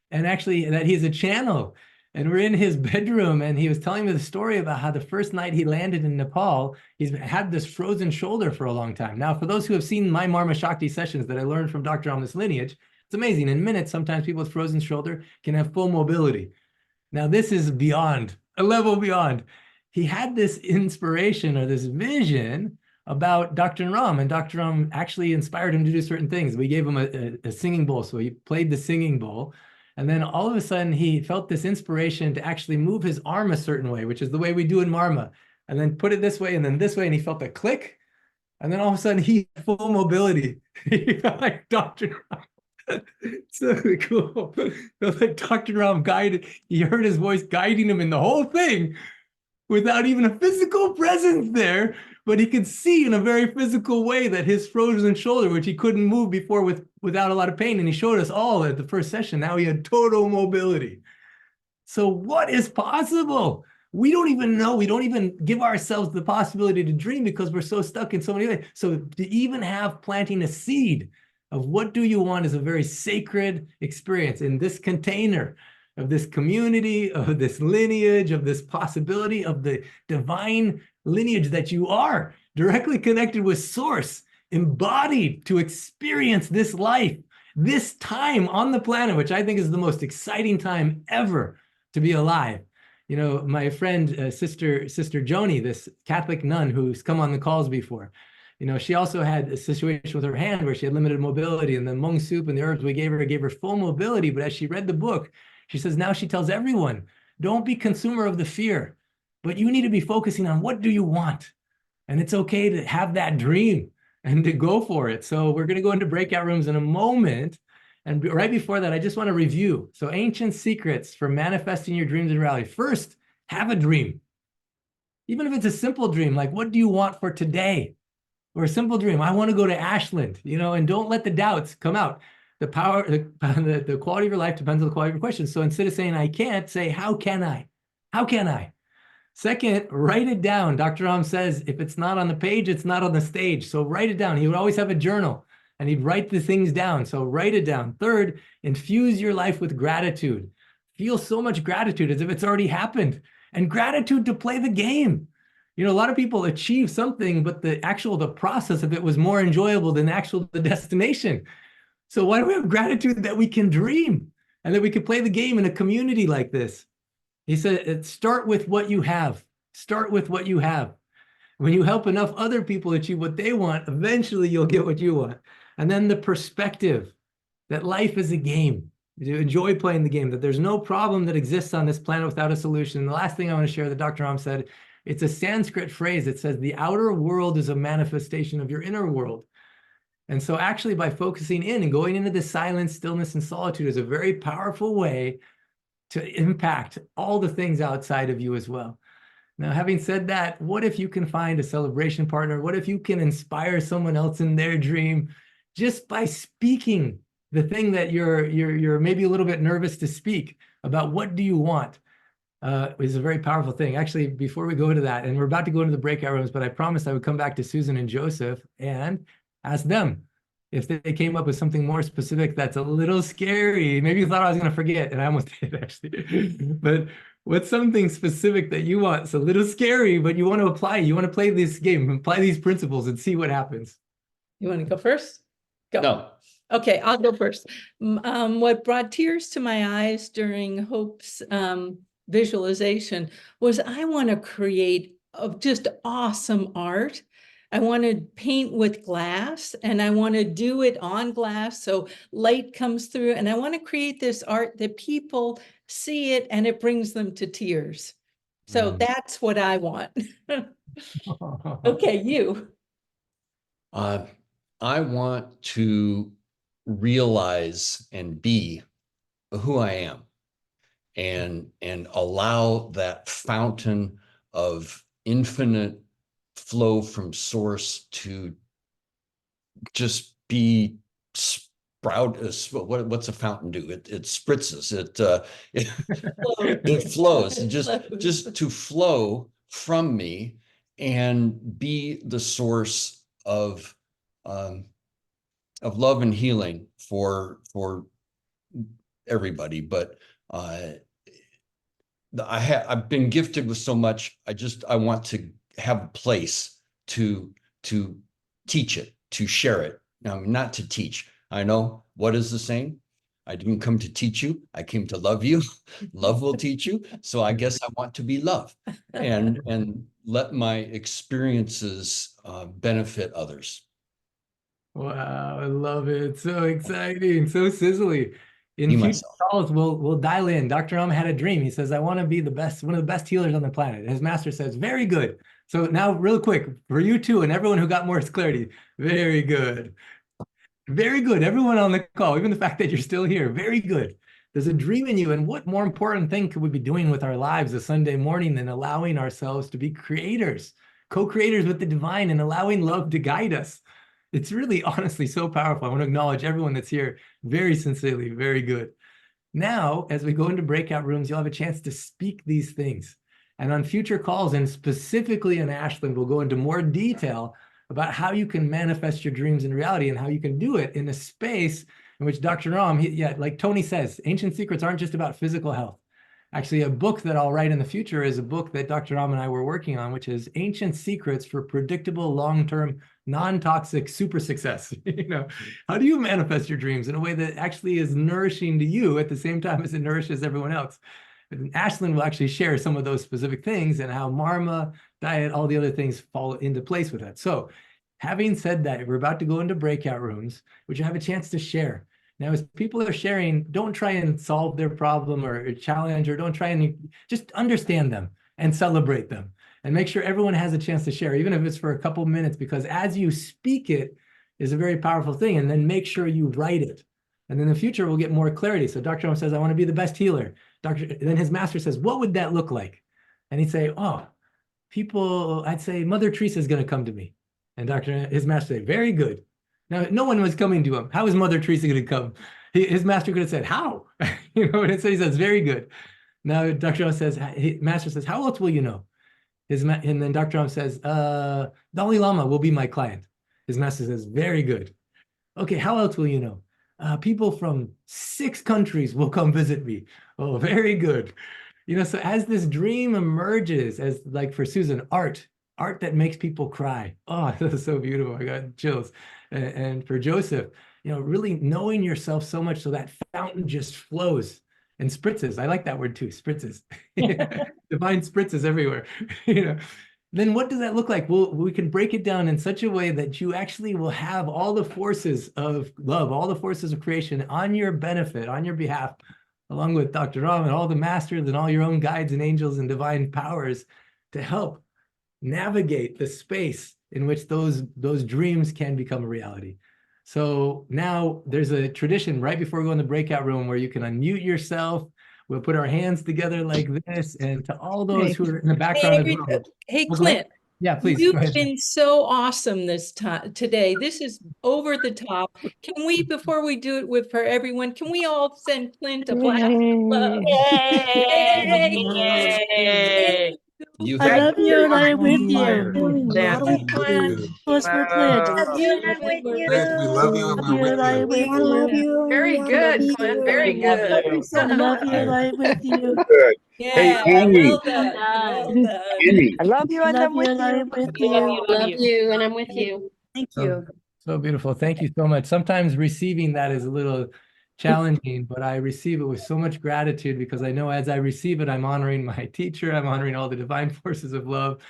and actually that he's a channel. And we're in his bedroom, and he was telling me the story about how the first night he landed in Nepal, he's had this frozen shoulder for a long time. Now, for those who have seen my Marma Shakti sessions that I learned from Dr. Ram's lineage, it's amazing. In minutes, sometimes people with frozen shoulder can have full mobility. Now, this is beyond, a level beyond. He had this inspiration or this vision about Dr. Ram, and Dr. Ram actually inspired him to do certain things. We gave him a singing bowl, so he played the singing bowl. And then all of a sudden, he felt this inspiration to actually move his arm a certain way, which is the way we do in Marma, and then put it this way and then this way, and he felt a click. And then all of a sudden, he had full mobility. He felt like Dr. Ram. So cool. Like Dr. Ram guided, he heard his voice guiding him in the whole thing without even a physical presence there, but he could see in a very physical way that his frozen shoulder, which he couldn't move before without a lot of pain, and he showed us all at the first session, now he had total mobility. So what is possible? We don't even know. We don't even give ourselves the possibility to dream because we're so stuck in so many ways. So to even have planting a seed of what do you want is a very sacred experience in this container of this community, of this lineage, of this possibility of the divine lineage that you are directly connected with source, embodied to experience this life, this time on the planet, which I think is the most exciting time ever to be alive. You know, my friend, Sister Joni, this Catholic nun who's come on the calls before, you know, she also had a situation with her hand where she had limited mobility, and the Hmong soup and the herbs we gave her full mobility. But as she read the book, she says, now she tells everyone, don't be consumer of the fear, but you need to be focusing on what do you want? And it's okay to have that dream and to go for it. So we're going to go into breakout rooms in a moment. And right before that, I just want to review. So ancient secrets for manifesting your dreams in reality. First, have a dream. Even if it's a simple dream, like what do you want for today? Or a simple dream, I want to go to Ashland, and don't let the doubts come out. The power, the quality of your life depends on the quality of your questions. So instead of saying I can't, say how can I? How can I? Second, write it down. Dr. Naram says if it's not on the page, it's not on the stage. So write it down. He would always have a journal and he'd write the things down. So write it down. Third, infuse your life with gratitude. Feel so much gratitude as if it's already happened, and gratitude to play the game. A lot of people achieve something, but the process of it was more enjoyable than the destination. So why do we have gratitude that we can dream and that we can play the game in a community like this? He said, start with what you have. Start with what you have. When you help enough other people achieve what they want, eventually you'll get what you want. And then the perspective that life is a game. You enjoy playing the game, that there's no problem that exists on this planet without a solution. And the last thing I want to share that Dr. Naram said, it's a Sanskrit phrase that says the outer world is a manifestation of your inner world. And so actually by focusing in and going into the silence, stillness, and solitude is a very powerful way to impact all the things outside of you as well. Now, having said that, what if you can find a celebration partner? What if you can inspire someone else in their dream just by speaking the thing that you're maybe a little bit nervous to speak about? What do you want? Is a very powerful thing. Actually, before we go to that, and we're about to go into the breakout rooms, but I promised I would come back to Susan and Joseph and ask them if they came up with something more specific that's a little scary. Maybe you thought I was going to forget, and I almost did actually. But what's something specific that you want? It's a little scary, but you want to apply. You want to play this game, apply these principles, and see what happens. You want to go first? Go. No. Okay, I'll go first. What brought tears to my eyes during Hope's visualization was I want to create just awesome art. I want to paint with glass, and I want to do it on glass so light comes through, and I want to create this art that people see it and it brings them to tears. So that's what I want. Okay, you. I want to realize and be who I am, and allow that fountain of infinite flow from source to just be what's a fountain do? It spritzes, it flows, just to flow from me and be the source of love and healing for everybody. But I've been gifted with so much. I want to have a place to teach it, to share it. Now, not to teach. I know what is the saying? I didn't come to teach you. I came to love you. Love will teach you. So I guess I want to be love and let my experiences benefit others. Wow, I love it. So exciting, so sizzly. In future calls, we'll dial in. Dr. Naram had a dream. He says, I want to be the best, one of the best healers on the planet. His master says, very good. So now real quick, for you too, and everyone who got more clarity, very good. Very good. Everyone on the call, even the fact that you're still here, very good. There's a dream in you. And what more important thing could we be doing with our lives a Sunday morning than allowing ourselves to be creators, co-creators with the divine, and allowing love to guide us? It's really honestly so powerful. I want to acknowledge everyone that's here very sincerely. Very good. Now, as we go into breakout rooms, you'll have a chance to speak these things. And on future calls, and specifically in Ashland, we'll go into more detail about how you can manifest your dreams in reality and how you can do it in a space in which Dr. Naram, like Tony says, ancient secrets aren't just about physical health. Actually, a book that I'll write in the future is a book that Dr. Naram and I were working on, which is Ancient Secrets for Predictable Long-Term Non-Toxic Super Success. How do you manifest your dreams in a way that actually is nourishing to you at the same time as it nourishes everyone else? And Ashland will actually share some of those specific things and how Marma, diet, all the other things fall into place with that. So having said that, we're about to go into breakout rooms, which you have a chance to share. Now, as people are sharing, don't try and solve their problem or challenge, or don't try and just understand them and celebrate them and make sure everyone has a chance to share, even if it's for a couple minutes, because as you speak it is a very powerful thing. And then make sure you write it. And in the future, we'll get more clarity. So Dr. Naram says, I want to be the best healer. Then his master says, what would that look like? And he'd say, oh, people, I'd say Mother Teresa is going to come to me. And his master would say, very good. Now, no one was coming to him. How is Mother Teresa going to come? His master could have said, how? You know, and so he says, very good. Now, Dr. Naram says, master says, how else will you know? And then Dr. Naram says, Dalai Lama will be my client. His master says, very good. Okay, how else will you know? People from 6 countries will come visit me. Oh, very good. You know, so as this dream emerges, as like for Susan, art that makes people cry. Oh, this is so beautiful. I got chills. And for Joseph, you know, really knowing yourself so much so that fountain just flows and spritzes. I like that word too, spritzes. Divine spritzes everywhere. You know, then what does that look like? Well, we can break it down in such a way that you actually will have all the forces of love, all the forces of creation on your benefit, on your behalf, along with Dr. Ram and all the masters and all your own guides and angels and divine powers to help navigate the space in which those dreams can become a reality. So now there's a tradition right before we go in the breakout room where you can unmute yourself. We'll put our hands together like this, and to all those who are in the background as well. Hey, Clint. Yeah, please. You've been so awesome this time today. This is over the top. Can we, before we do it for everyone, can we all send Clint a blast of love? Yay! I love you and I am with you. Was for Clint. We love you and we're with you. We love you. Very good, Clint. Very good. I love you and I am with you. Yeah, well done. Well done. I love you and I'm with I you. am with you. Love you, and I'm with you. Thank you. So beautiful. Thank you so much. Sometimes receiving that is a little challenging, but I receive it with so much gratitude because I know as I receive it, I'm honoring my teacher. I'm honoring all the divine forces of love.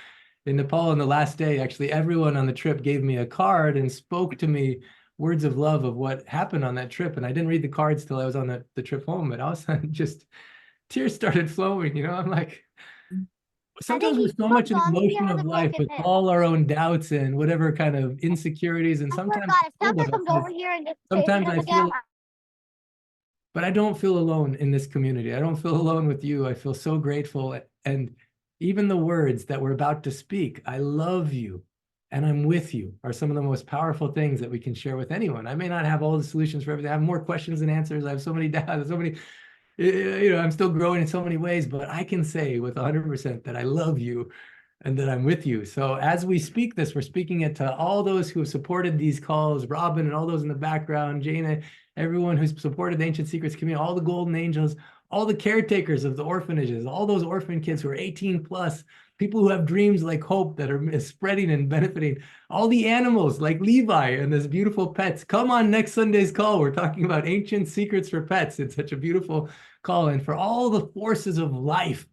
In Nepal, on the last day, actually, everyone on the trip gave me a card and spoke to me words of love of what happened on that trip. And I didn't read the cards till I was on the trip home, but all of a sudden just tears started flowing. You know, I'm like, sometimes we're so much in the motion of life with all our own doubts and whatever kind of insecurities. And sometimes I feel, but I don't feel alone in this community. I don't feel alone with you. I feel so grateful. And even the words that we're about to speak, I love you and I'm with you, are some of the most powerful things that we can share with anyone. I may not have all the solutions for everything. I have more questions than answers. I have so many doubts, so many, you know, I'm still growing in so many ways, but I can say with 100% that I love you and that I'm with you. So as we speak this, we're speaking it to all those who have supported these calls, Robin and all those in the background, Jana, everyone who's supported the Ancient Secrets community, all the golden angels, all the caretakers of the orphanages, all those orphan kids who are 18 plus, people who have dreams like Hope that are spreading and benefiting, all the animals like Levi and this beautiful pets. Come on next Sunday's call. We're talking about Ancient Secrets for Pets. It's such a beautiful call. And for all the forces of life,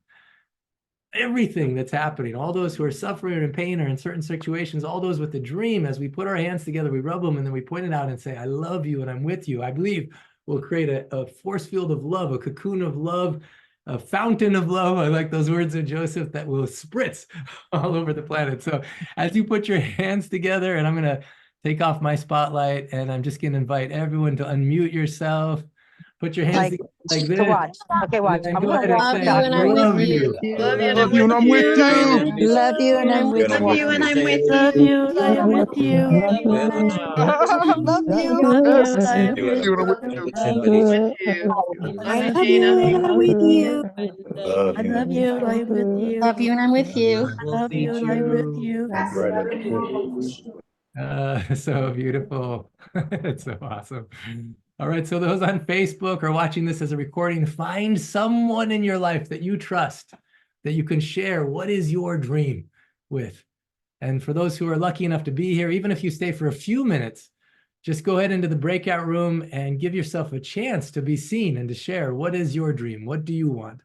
everything that's happening, all those who are suffering or in pain or in certain situations, all those with the dream, as we put our hands together, we rub them and then we point it out and say, I love you and I'm with you. I believe we'll create a force field of love, a cocoon of love, a fountain of love. I like those words of Joseph that will spritz all over the planet. So as you put your hands together, and I'm going to take off my spotlight and I'm just going to invite everyone to unmute yourself. Put your hands together like this. Watch. Okay, watch. And I'm go going ahead to and walk say, out. I love you. Love you and I'm with you. Love you and I'm with Love you and I'm with you. Love you and I am with you. Love you. Love you and I am with you. I love Gina. you and I'm with you. I love you and I am with you. Love you and I'm with you. I love you and I'm with you. So beautiful. It's so awesome. All right, so those on Facebook or watching this as a recording, find someone in your life that you trust, that you can share what is your dream with. And for those who are lucky enough to be here, even if you stay for a few minutes, just go ahead into the breakout room and give yourself a chance to be seen and to share what is your dream, what do you want?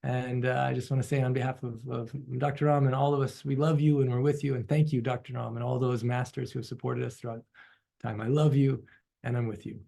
And I just want to say on behalf of Dr. Ram and all of us, we love you and we're with you. And thank you, Dr. Ram, and all those masters who have supported us throughout time. I love you and I'm with you.